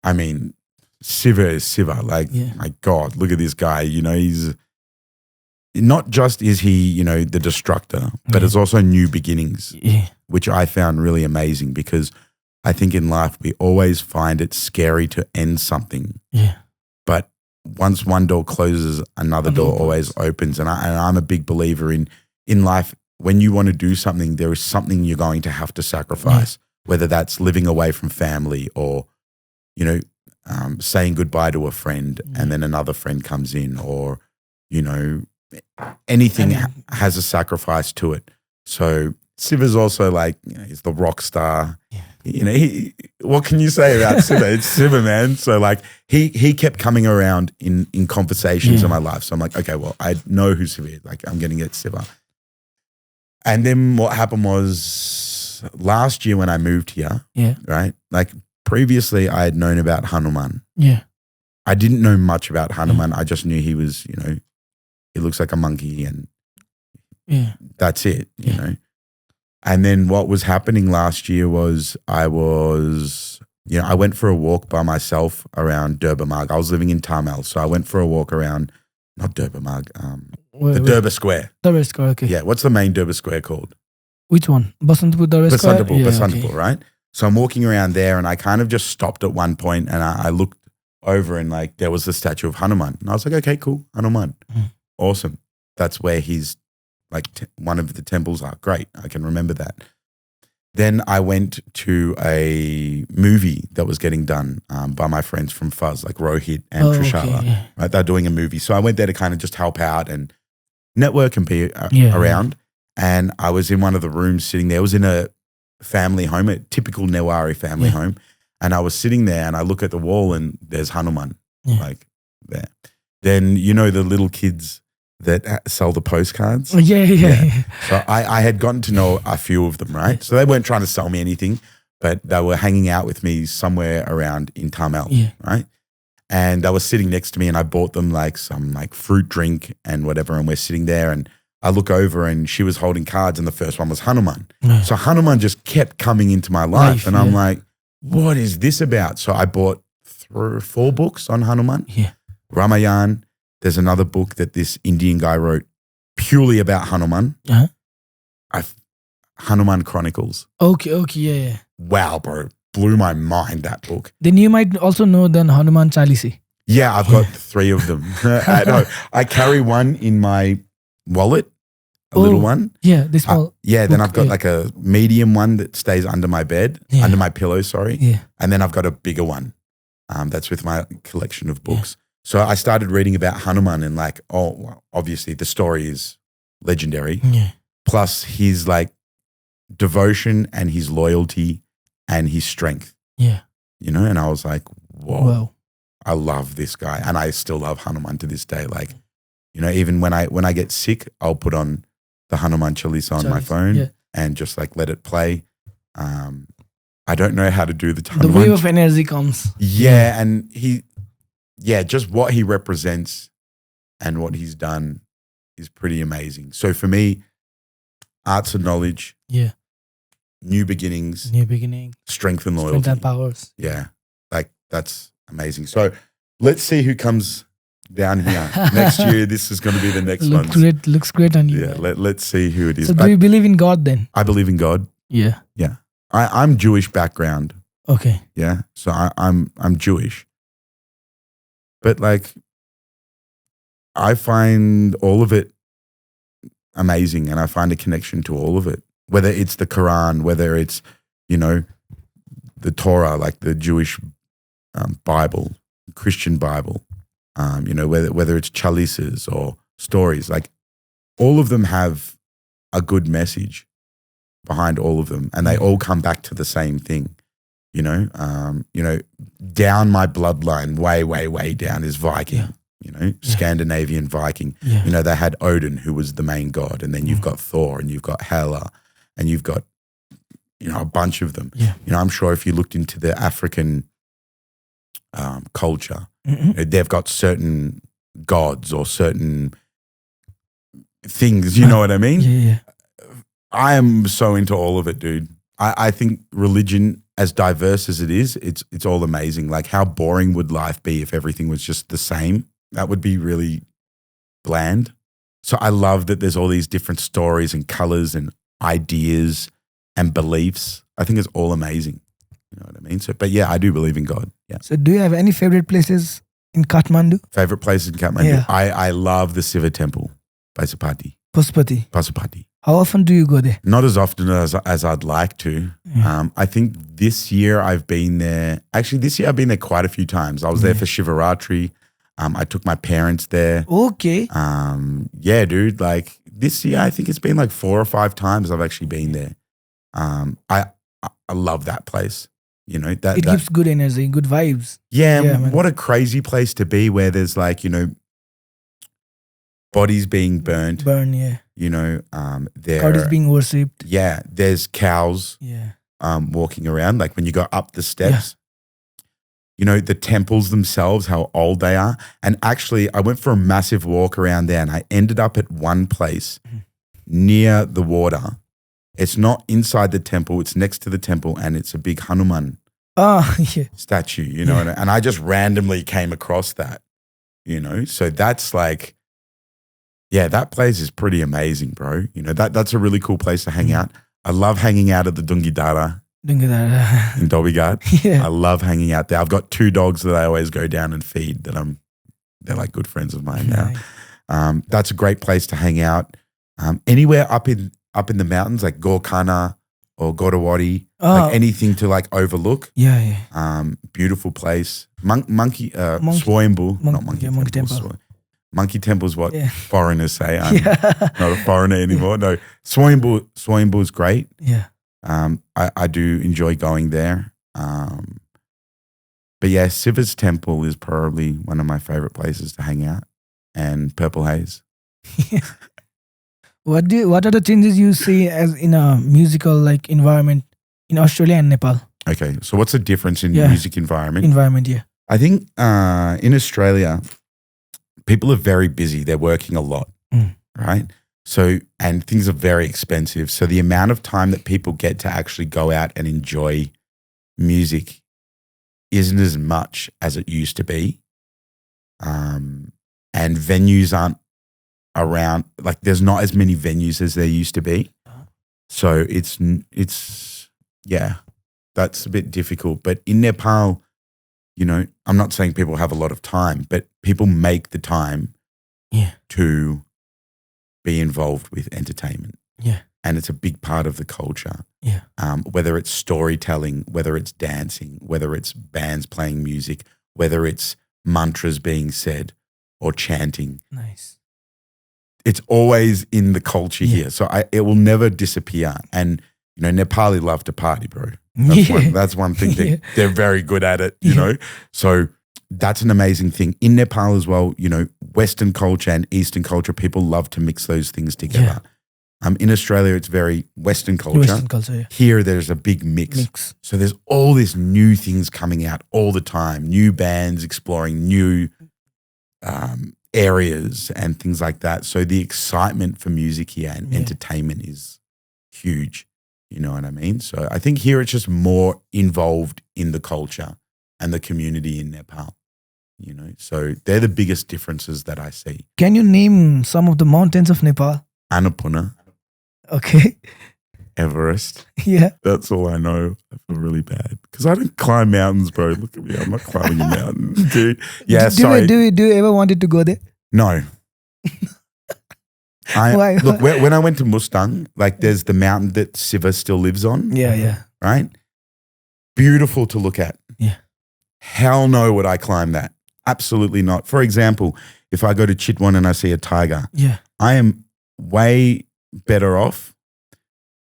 [SPEAKER 2] I mean, Siva is Siva. Like, my God, look at this guy. You know, he's not just is he, you know, the destructor, but it's also new beginnings, which I found really amazing because I think in life we always find it scary to end something.
[SPEAKER 1] Yeah.
[SPEAKER 2] But once one door closes, another door always opens. And I'm a big believer in life, when you want to do something, there is something you're going to have to sacrifice, whether that's living away from family or, you know, saying goodbye to a friend and then another friend comes in or, you know, anything has a sacrifice to it. So Siva's also like, you know, he's the rock star. Yeah. You know, what can you say about Siva? It's Siva, man. So like he kept coming around in conversations in my life. So I'm like, okay, well, I know who Siva is. Like I'm getting at Siva. And then what happened was last year when I moved here, right? Like previously I had known about Hanuman.
[SPEAKER 1] Yeah.
[SPEAKER 2] I didn't know much about Hanuman. I just knew he was, you know, he looks like a monkey and that's it, you know. And then what was happening last year was I went for a walk by myself around Durbar. I was living in Tamil. So I went for a walk around, not Durbar, Durbar Square.
[SPEAKER 1] Durbar Square, okay.
[SPEAKER 2] Yeah, what's the main Durbar Square called?
[SPEAKER 1] Which one? Basantapur Durbar Square?
[SPEAKER 2] Basantapur, right? So I'm walking around there and I kind of just stopped at one point and I looked over and like there was the statue of Hanuman. And I was like, okay, cool, Hanuman. Awesome. That's where he's like one of the temples are. Great. I can remember that. Then I went to a movie that was getting done by my friends from Fuzz, like Rohit and Trishala.
[SPEAKER 1] Okay,
[SPEAKER 2] right? They're doing a movie. So I went there to kind of just help out and network and be around. And I was in one of the rooms sitting there. I was in a family home, a typical Newari family home. And I was sitting there and I look at the wall and there's Hanuman like there. Then, you know, the little kids that sell the postcards.
[SPEAKER 1] Yeah.
[SPEAKER 2] So I had gotten to know a few of them, right? So they weren't trying to sell me anything, but they were hanging out with me somewhere around in Tamil, right? And they were sitting next to me and I bought them like some like fruit drink and whatever. And we're sitting there and I look over and she was holding cards and the first one was Hanuman. So Hanuman just kept coming into my life and I'm like, what is this about? So I bought 3 or 4 books on Hanuman. Ramayana. There's another book that this Indian guy wrote purely about Hanuman. Hanuman Chronicles.
[SPEAKER 1] Okay,
[SPEAKER 2] Wow, bro. Blew my mind, that book.
[SPEAKER 1] Then you might also know then Hanuman Chalisi.
[SPEAKER 2] Yeah, I've got 3 of them. I carry one in my wallet, a little one.
[SPEAKER 1] Yeah, this small.
[SPEAKER 2] Then I've got like a medium one that stays under my bed, under my pillow, sorry.
[SPEAKER 1] Yeah.
[SPEAKER 2] And then I've got a bigger one that's with my collection of books. So I started reading about Hanuman and like, obviously the story is legendary. Plus his like devotion and his loyalty and his strength. You know, and I was like, whoa. I love this guy. And I still love Hanuman to this day. Like, you know, even when I get sick, I'll put on the Hanuman Chalisa on my phone and just like let it play. I don't know how to do the Hanuman.
[SPEAKER 1] The wave of energy comes.
[SPEAKER 2] Yeah. And just what he represents and what he's done is pretty amazing. So for me, arts and knowledge.
[SPEAKER 1] Yeah.
[SPEAKER 2] New beginnings. Strength and loyalty.
[SPEAKER 1] Strength and powers.
[SPEAKER 2] Yeah. Like that's amazing. So let's see who comes down here next year. This is going to be the next one.
[SPEAKER 1] Looks great on you.
[SPEAKER 2] Yeah. Let's see who it is.
[SPEAKER 1] So do you believe in God then?
[SPEAKER 2] I believe in God.
[SPEAKER 1] Yeah.
[SPEAKER 2] Yeah. I'm Jewish background.
[SPEAKER 1] Okay.
[SPEAKER 2] Yeah. So I'm Jewish. But like, I find all of it amazing, and I find a connection to all of it. Whether it's the Quran, whether it's, the Torah, like the Jewish Bible, Christian Bible, whether it's chalices or stories, like all of them have a good message behind all of them, and they all come back to the same thing. Down my bloodline, way down is Viking. Scandinavian Viking.
[SPEAKER 1] Yeah.
[SPEAKER 2] They had Odin, who was the main god, and then you've got Thor, and you've got Hela, and you've got a bunch of them.
[SPEAKER 1] Yeah.
[SPEAKER 2] I'm sure if you looked into the African culture, they've got certain gods or certain things. You know what I mean?
[SPEAKER 1] Yeah.
[SPEAKER 2] I am so into all of it, dude. I think religion, as diverse as it is, it's all amazing. Like, how boring would life be if everything was just the same? That would be really bland. So I love that there's all these different stories and colors and ideas and beliefs. I think it's all amazing. You know what I mean? So, but yeah, I do believe in God. Yeah.
[SPEAKER 1] So do you have any favorite places in Kathmandu?
[SPEAKER 2] Favorite places in Kathmandu?
[SPEAKER 1] Yeah.
[SPEAKER 2] I love the Shiva temple, Pasupati.
[SPEAKER 1] Pasupati. How often do you go there?
[SPEAKER 2] Not as often as I'd like to.
[SPEAKER 1] Yeah.
[SPEAKER 2] I think this year I've been there. Actually, this year I've been there quite a few times. I was there for Shivaratri. I took my parents there.
[SPEAKER 1] Okay.
[SPEAKER 2] Yeah, dude. Like this year, I think it's been like 4 or 5 times I've actually been there. I love that place.
[SPEAKER 1] It gives good energy, good vibes.
[SPEAKER 2] Yeah, what a crazy place to be, where there's like, bodies being burnt.
[SPEAKER 1] Yeah.
[SPEAKER 2] God
[SPEAKER 1] is being worshipped.
[SPEAKER 2] Yeah, there's cows.
[SPEAKER 1] Yeah.
[SPEAKER 2] Walking around, like when you go up the steps. The temples themselves, how old they are. And actually, I went for a massive walk around there, and I ended up at one place near the water. It's not inside the temple, it's next to the temple, and it's a big Hanuman statue, and I just randomly came across that, So that's like, yeah, that place is pretty amazing, bro. That's a really cool place to hang out. I love hanging out at the Dungidara. In Dobbygat.
[SPEAKER 1] Yeah.
[SPEAKER 2] I love hanging out there. I've got 2 dogs that I always go down and feed they're like good friends of mine now.
[SPEAKER 1] Nice.
[SPEAKER 2] That's a great place to hang out. Anywhere up in the mountains, like Gorkana or Godawari, like anything to like overlook.
[SPEAKER 1] Yeah.
[SPEAKER 2] Beautiful place. Swayambhu, not Monkey
[SPEAKER 1] Monkey
[SPEAKER 2] Temple.
[SPEAKER 1] Temple.
[SPEAKER 2] Monkey Temple is what foreigners say. I'm not a foreigner anymore. No, Swayambhu is great.
[SPEAKER 1] Yeah.
[SPEAKER 2] I do enjoy going there. But yeah, Shiva's temple is probably one of my favorite places to hang out, and Purple Haze.
[SPEAKER 1] What are the changes you see as in a musical like environment in Australia and Nepal?
[SPEAKER 2] Okay, so what's the difference in music environment?
[SPEAKER 1] Yeah.
[SPEAKER 2] I think in Australia, people are very busy. They're working a lot, right? So, and things are very expensive. So the amount of time that people get to actually go out and enjoy music isn't as much as it used to be. And venues aren't around, like there's not as many venues as there used to be. So it's that's a bit difficult. But in Nepal, I'm not saying people have a lot of time, but people make the time to be involved with entertainment.
[SPEAKER 1] Yeah.
[SPEAKER 2] And it's a big part of the culture.
[SPEAKER 1] Yeah.
[SPEAKER 2] Whether it's storytelling, whether it's dancing, whether it's bands playing music, whether it's mantras being said or chanting.
[SPEAKER 1] Nice.
[SPEAKER 2] It's always in the culture here. So it will never disappear. And, Nepali love to party, bro. That's one thing. They're very good at it, know. So that's an amazing thing. In Nepal as well, Western culture and Eastern culture, people love to mix those things together. In Australia, it's very Western culture.
[SPEAKER 1] Western culture, yeah.
[SPEAKER 2] Here, there's a big mix. So there's all these new things coming out all the time. New bands exploring new areas and things like that. So the excitement for music here and entertainment is huge. You know what I mean? So I think here it's just more involved in the culture and the community in Nepal. You know, so they're the biggest differences that I see.
[SPEAKER 1] Can you name some of the mountains of Nepal?
[SPEAKER 2] Annapurna.
[SPEAKER 1] Okay.
[SPEAKER 2] Everest.
[SPEAKER 1] Yeah.
[SPEAKER 2] That's all I know. I feel really bad because I don't climb mountains, bro. Look at me. I'm not climbing a mountain, dude. Yeah, sorry.
[SPEAKER 1] Do you ever wanted to go there?
[SPEAKER 2] No.
[SPEAKER 1] Why?
[SPEAKER 2] Look, when I went to Mustang, like there's the mountain that Siva still lives on.
[SPEAKER 1] Yeah.
[SPEAKER 2] Right? Beautiful to look at.
[SPEAKER 1] Yeah.
[SPEAKER 2] Hell no would I climb that. Absolutely not. For example, if I go to Chitwan and I see a tiger, I am way better off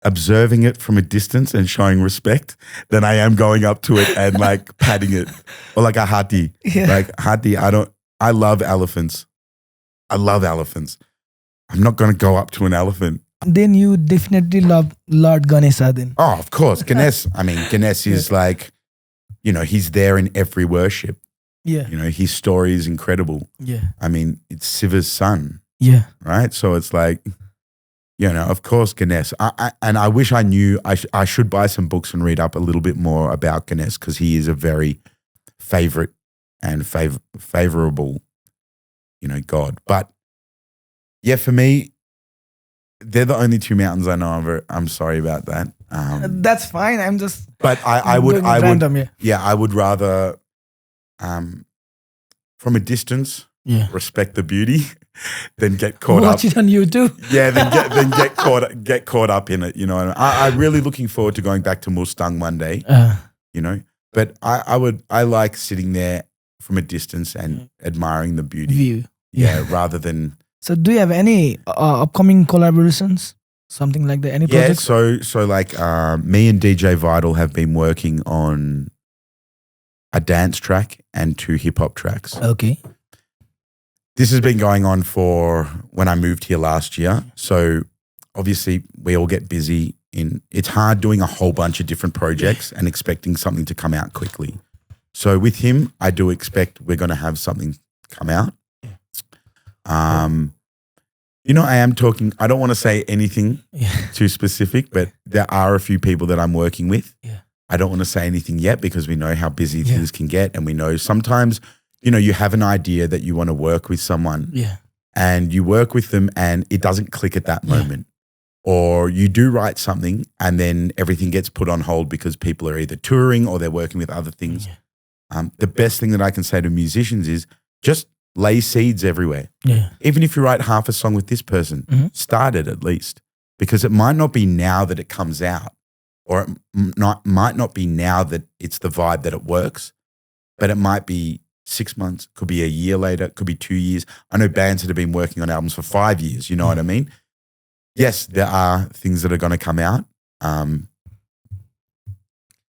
[SPEAKER 2] observing it from a distance and showing respect than I am going up to it and like patting it. Or like a hati.
[SPEAKER 1] Yeah.
[SPEAKER 2] Like hati, I love elephants. I love elephants. I'm not going to go up to an elephant.
[SPEAKER 1] Then you definitely love Lord Ganesha then.
[SPEAKER 2] Oh, of course. Ganesh is like, you know, he's there in every worship.
[SPEAKER 1] Yeah.
[SPEAKER 2] You know, his story is incredible.
[SPEAKER 1] Yeah.
[SPEAKER 2] I mean, it's Siva's son.
[SPEAKER 1] Yeah.
[SPEAKER 2] Right? So it's like, you know, of course, Ganesh. And I wish I knew, I should buy some books and read up a little bit more about Ganesh because he is a very favorite and favorable, you know, God. But yeah, for me, they're the only two mountains I know of. I'm sorry about that.
[SPEAKER 1] That's fine. I'm just.
[SPEAKER 2] But I would rather, from a distance, respect the beauty, than get caught up.
[SPEAKER 1] Watch it on YouTube.
[SPEAKER 2] Yeah, then get caught up in it. You know, and I'm really looking forward to going back to Mustang one day. You know, but I like sitting there from a distance and admiring the beauty.
[SPEAKER 1] View.
[SPEAKER 2] Yeah, rather than.
[SPEAKER 1] So, do you have any upcoming collaborations? Something like that? Any projects?
[SPEAKER 2] Yeah, so like me and DJ Vital have been working on a dance track and 2 hip-hop tracks.
[SPEAKER 1] Okay.
[SPEAKER 2] This has been going on for when I moved here last year. So obviously we all get busy. It's hard doing a whole bunch of different projects and expecting something to come out quickly. So with him, I do expect we're going to have something come out. You know, I don't want to say anything too specific, but there are a few people that I'm working with.
[SPEAKER 1] Yeah.
[SPEAKER 2] I don't want to say anything yet because we know how busy things can get. And we know sometimes, you know, you have an idea that you want to work with someone and you work with them and it doesn't click at that moment. Or you do write something and then everything gets put on hold because people are either touring or they're working with other things. The best thing that I can say to musicians is just lay seeds everywhere.
[SPEAKER 1] Yeah.
[SPEAKER 2] Even if you write half a song with this person, start it at least. Because it might not be now that it comes out, or it might not be now that it's the vibe that it works, but it might be 6 months, could be a year later, could be 2 years. I know bands that have been working on albums for 5 years, you know what I mean? Yes, there are things that are going to come out,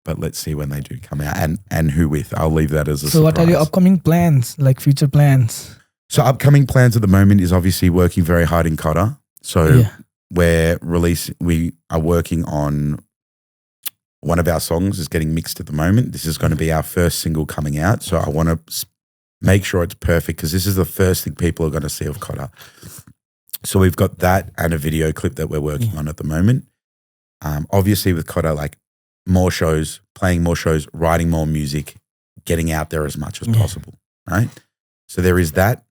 [SPEAKER 2] but let's see when they do come out and who with. I'll leave that as a surprise.
[SPEAKER 1] So what are your upcoming plans, like future plans?
[SPEAKER 2] So upcoming plans at the moment is obviously working very hard in Kada. So we are working on one of our songs is getting mixed at the moment. This is going to be our first single coming out. So I want to make sure it's perfect because this is the first thing people are going to see of Kada. So we've got that and a video clip that we're working on at the moment. Obviously with Kada, like more shows, playing more shows, writing more music, getting out there as much as possible, right? So there is that.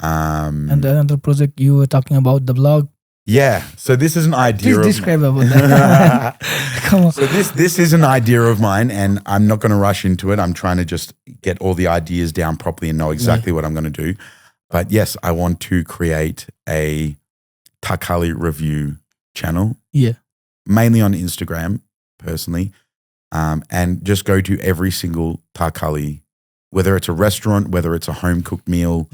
[SPEAKER 1] And another project you were talking about, the blog.
[SPEAKER 2] Yeah. So this is an idea.
[SPEAKER 1] Please describe about that. Come on.
[SPEAKER 2] So this is an idea of mine and I'm not going to rush into it. I'm trying to just get all the ideas down properly and know exactly what I'm going to do. But yes, I want to create a Takali review channel.
[SPEAKER 1] Yeah.
[SPEAKER 2] Mainly on Instagram, personally. And just go to every single Takali, whether it's a restaurant, whether it's a home-cooked meal,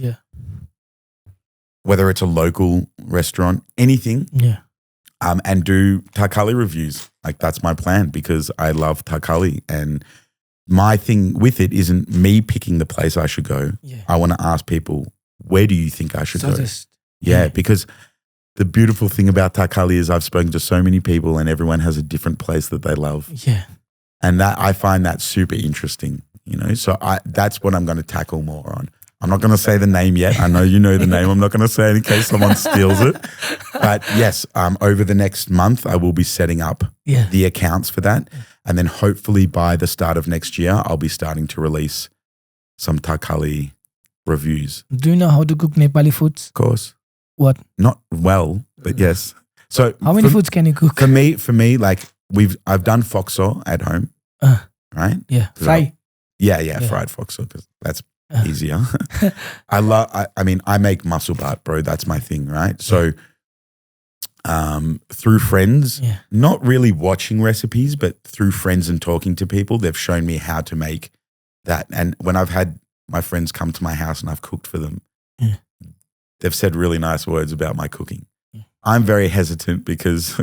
[SPEAKER 2] whether it's a local restaurant, anything.
[SPEAKER 1] Yeah.
[SPEAKER 2] And do Takali reviews. Like that's my plan because I love Takali. And my thing with it isn't me picking the place I should go.
[SPEAKER 1] Yeah.
[SPEAKER 2] I want to ask people, where do you think I should go?
[SPEAKER 1] Yeah,
[SPEAKER 2] because the beautiful thing about Takali is I've spoken to so many people and everyone has a different place that they love.
[SPEAKER 1] Yeah.
[SPEAKER 2] And that I find that super interesting, you know. So that's what I'm going to tackle more on. I'm not going to say the name yet. I know you know the name. I'm not going to say it in case someone steals it. But yes, over the next month, I will be setting up the accounts for that. And then hopefully by the start of next year, I'll be starting to release some Takali reviews.
[SPEAKER 1] Do you know how to cook Nepali foods?
[SPEAKER 2] Of course.
[SPEAKER 1] What?
[SPEAKER 2] Not well, but yes. So
[SPEAKER 1] how many foods can you cook?
[SPEAKER 2] For me, like I've done foxo at home, right?
[SPEAKER 1] Yeah, fry.
[SPEAKER 2] Fried foxo because that's easier. I make mussel bat, bro. That's my thing, right? So, through friends, not really watching recipes, but through friends and talking to people, they've shown me how to make that. And when I've had my friends come to my house and I've cooked for them, they've said really nice words about my cooking. I'm very hesitant because,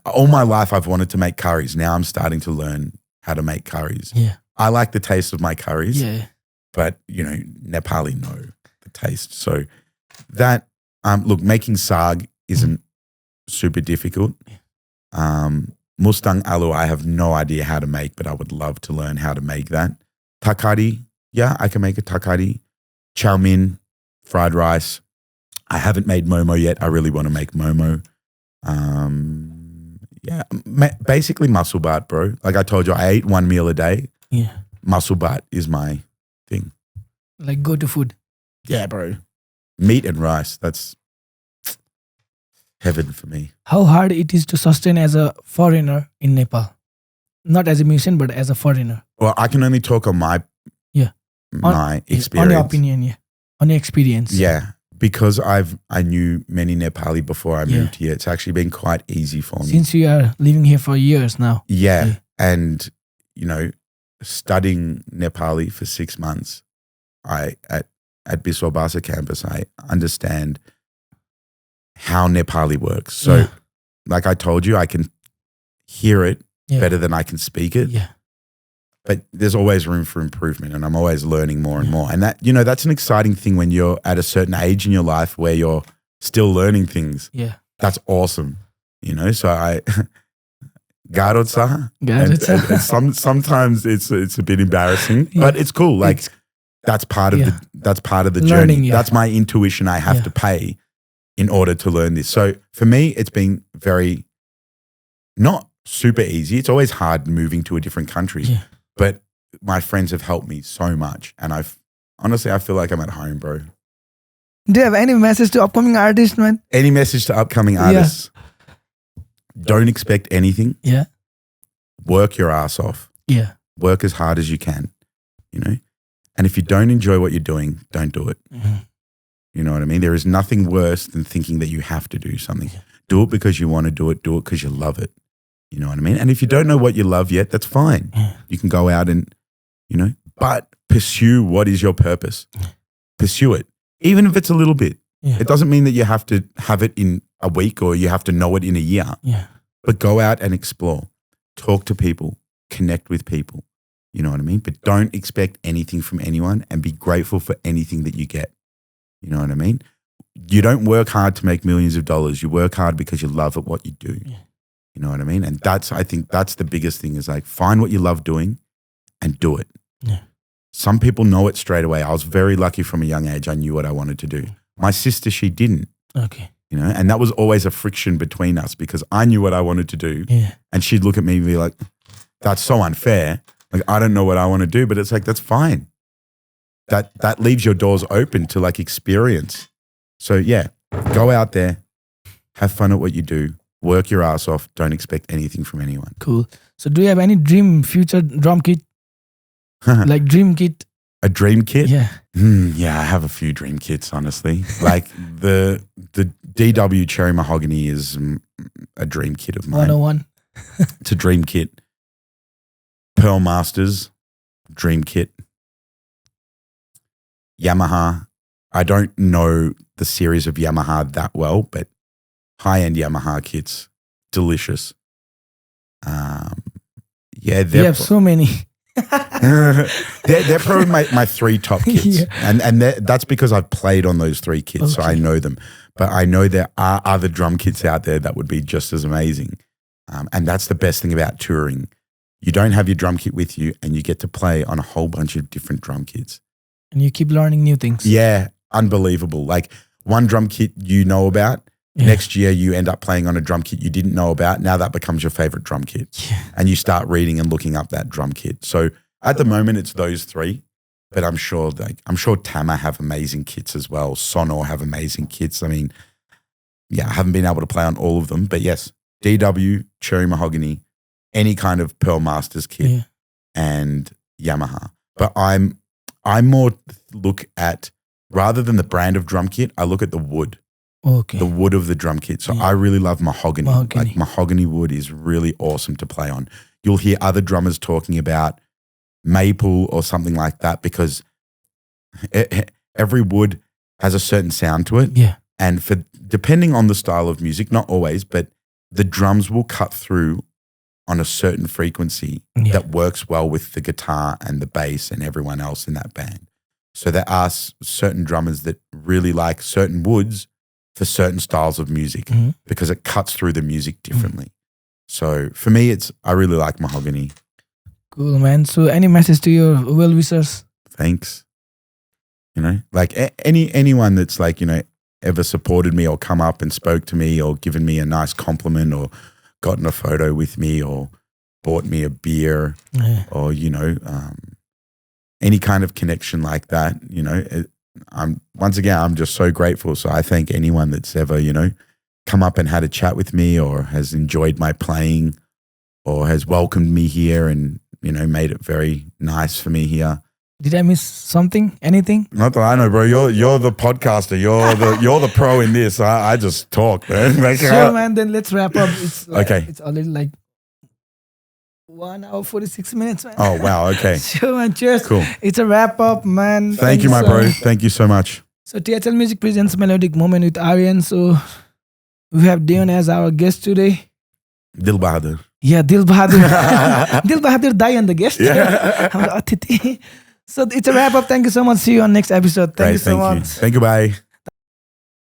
[SPEAKER 2] all my life I've wanted to make curries. Now I'm starting to learn how to make curries. Yeah. I like the taste of my curries. Yeah. But, Nepali know the taste. So that, making saag isn't super difficult. Mustang alu, I have no idea how to make, but I would love to learn how to make that. Takari, I can make a takari. Chow mein, fried rice. I haven't made momo yet. I really want to make momo. Basically muscle bat, bro. Like I told you, I eat 1 meal a day. Yeah. Muscle bat is my thing.
[SPEAKER 1] Like go to food.
[SPEAKER 2] Yeah, bro. Meat and rice. That's heaven for me.
[SPEAKER 1] How hard it is to sustain as a foreigner in Nepal? Not as a musician, but as a foreigner.
[SPEAKER 2] Well, I can only talk on my experience.
[SPEAKER 1] On your opinion, on your experience.
[SPEAKER 2] Yeah. Because I knew many Nepali before I moved here. It's actually been quite easy for me.
[SPEAKER 1] Since you are living here for years now.
[SPEAKER 2] Yeah. And, studying Nepali for 6 months, at Biswabasa campus, I understand how Nepali works. So like I told you, I can hear it better than I can speak it. Yeah. But there's always room for improvement and I'm always learning more and more. And that, that's an exciting thing when you're at a certain age in your life where you're still learning things. Yeah. That's awesome. So I Garotsa. And sometimes it's a bit embarrassing, but it's cool. Like that's part of the journey. That's my intuition I have to pay in order to learn this. So for me, it's been very not super easy. It's always hard moving to a different country. Yeah. But my friends have helped me so much. And I feel like I'm at home, bro.
[SPEAKER 1] Do you have any message to upcoming artists, man?
[SPEAKER 2] Any message to upcoming artists? Don't expect anything. Yeah. Work your ass off. Yeah. Work as hard as you can, And if you don't enjoy what you're doing, don't do it. Mm-hmm. You know what I mean? There is nothing worse than thinking that you have to do something. Yeah. Do it because you want to do it. Do it because you love it. You know what I mean? And if you don't know what you love yet, that's fine. Yeah. You can go out and, but pursue what is your purpose. Yeah. Pursue it. Even if it's a little bit. Yeah. It doesn't mean that you have to have it in a week or you have to know it in a year. Yeah. But go out and explore. Talk to people. Connect with people. You know what I mean? But don't expect anything from anyone and be grateful for anything that you get. You know what I mean? You don't work hard to make millions of dollars. You work hard because you love at what you do. Yeah. You know what I mean? And I think that's the biggest thing is like find what you love doing and do it. Yeah. Some people know it straight away. I was very lucky from a young age. I knew what I wanted to do. My sister, she didn't. Okay. And that was always a friction between us because I knew what I wanted to do. Yeah. And she'd look at me and be like, that's so unfair. Like, I don't know what I want to do, but it's like, that's fine. That leaves your doors open to like experience. So yeah, go out there, have fun at what you do, work your ass off. Don't expect anything from anyone.
[SPEAKER 1] Cool. So do you have any future drum kit? Like dream kit?
[SPEAKER 2] A dream kit?
[SPEAKER 1] Yeah.
[SPEAKER 2] Yeah, I have a few dream kits, honestly. Like the DW Cherry Mahogany is a dream kit of mine.
[SPEAKER 1] 101.
[SPEAKER 2] It's a dream kit. Pearl Masters, dream kit. Yamaha. I don't know the series of Yamaha that well, but high-end Yamaha kits, delicious. Yeah,
[SPEAKER 1] you have so many.
[SPEAKER 2] they're probably my 3 top kits, yeah. and that's because I've played on those 3 kits, so I know them. But I know there are other drum kits out there that would be just as amazing, and that's the best thing about touring. You don't have your drum kit with you, and you get to play on a whole bunch of different drum kits.
[SPEAKER 1] And you keep learning new things.
[SPEAKER 2] Yeah, unbelievable. Like one drum kit you know about, next year you end up playing on a drum kit you didn't know about. Now that becomes your favorite drum kit.
[SPEAKER 1] Yeah.
[SPEAKER 2] And you start reading and looking up that drum kit. So at the moment it's those three, but I'm sure Tama have amazing kits as well. Sonor have amazing kits. I mean, yeah, I haven't been able to play on all of them, but yes, DW, Cherry Mahogany, any kind of Pearl Masters kit and Yamaha. But I more look at, rather than the brand of drum kit, I look at the wood.
[SPEAKER 1] Okay.
[SPEAKER 2] The wood of the drum kit. So I really love mahogany. Like mahogany wood is really awesome to play on. You'll hear other drummers talking about maple or something like that because every wood has a certain sound to it.
[SPEAKER 1] Yeah.
[SPEAKER 2] And depending on the style of music, not always, but the drums will cut through on a certain frequency that works well with the guitar and the bass and everyone else in that band. So there are certain drummers that really like certain woods for certain styles of music because it cuts through the music differently. So for me, I really like mahogany.
[SPEAKER 1] Cool, man. So any message to your well-wishers?
[SPEAKER 2] Thanks. You know, like anyone that's like, you know, ever supported me or come up and spoke to me or given me a nice compliment or gotten a photo with me or bought me a beer or, you know, any kind of connection like that, you know, I'm just so grateful. So I thank anyone that's ever, you know, come up and had a chat with me or has enjoyed my playing or has welcomed me here and, you know, made it very nice for me here.
[SPEAKER 1] Did I miss something? Anything?
[SPEAKER 2] Not that I know, bro. You're the podcaster. You're the pro in this. I just talk, man.
[SPEAKER 1] Sure, man. Then let's wrap up. It's
[SPEAKER 2] okay.
[SPEAKER 1] It's already like 1 hour 46 minutes, man.
[SPEAKER 2] Oh wow. Okay.
[SPEAKER 1] Sure, man. Cheers.
[SPEAKER 2] Cool.
[SPEAKER 1] It's a wrap up, man.
[SPEAKER 2] Thank you, my bro. Thank you so much.
[SPEAKER 1] So THL Music presents Melodic Moment with Aryan. So we have Dion as our guest today.
[SPEAKER 2] Dil Bahadur.
[SPEAKER 1] Yeah, Dil Bahadur. Dil Bahadur Dion, the guest.
[SPEAKER 2] Yeah.
[SPEAKER 1] So it's a wrap up. Thank you so much. See you on next episode. Thank you so much.
[SPEAKER 2] Thank you. Bye.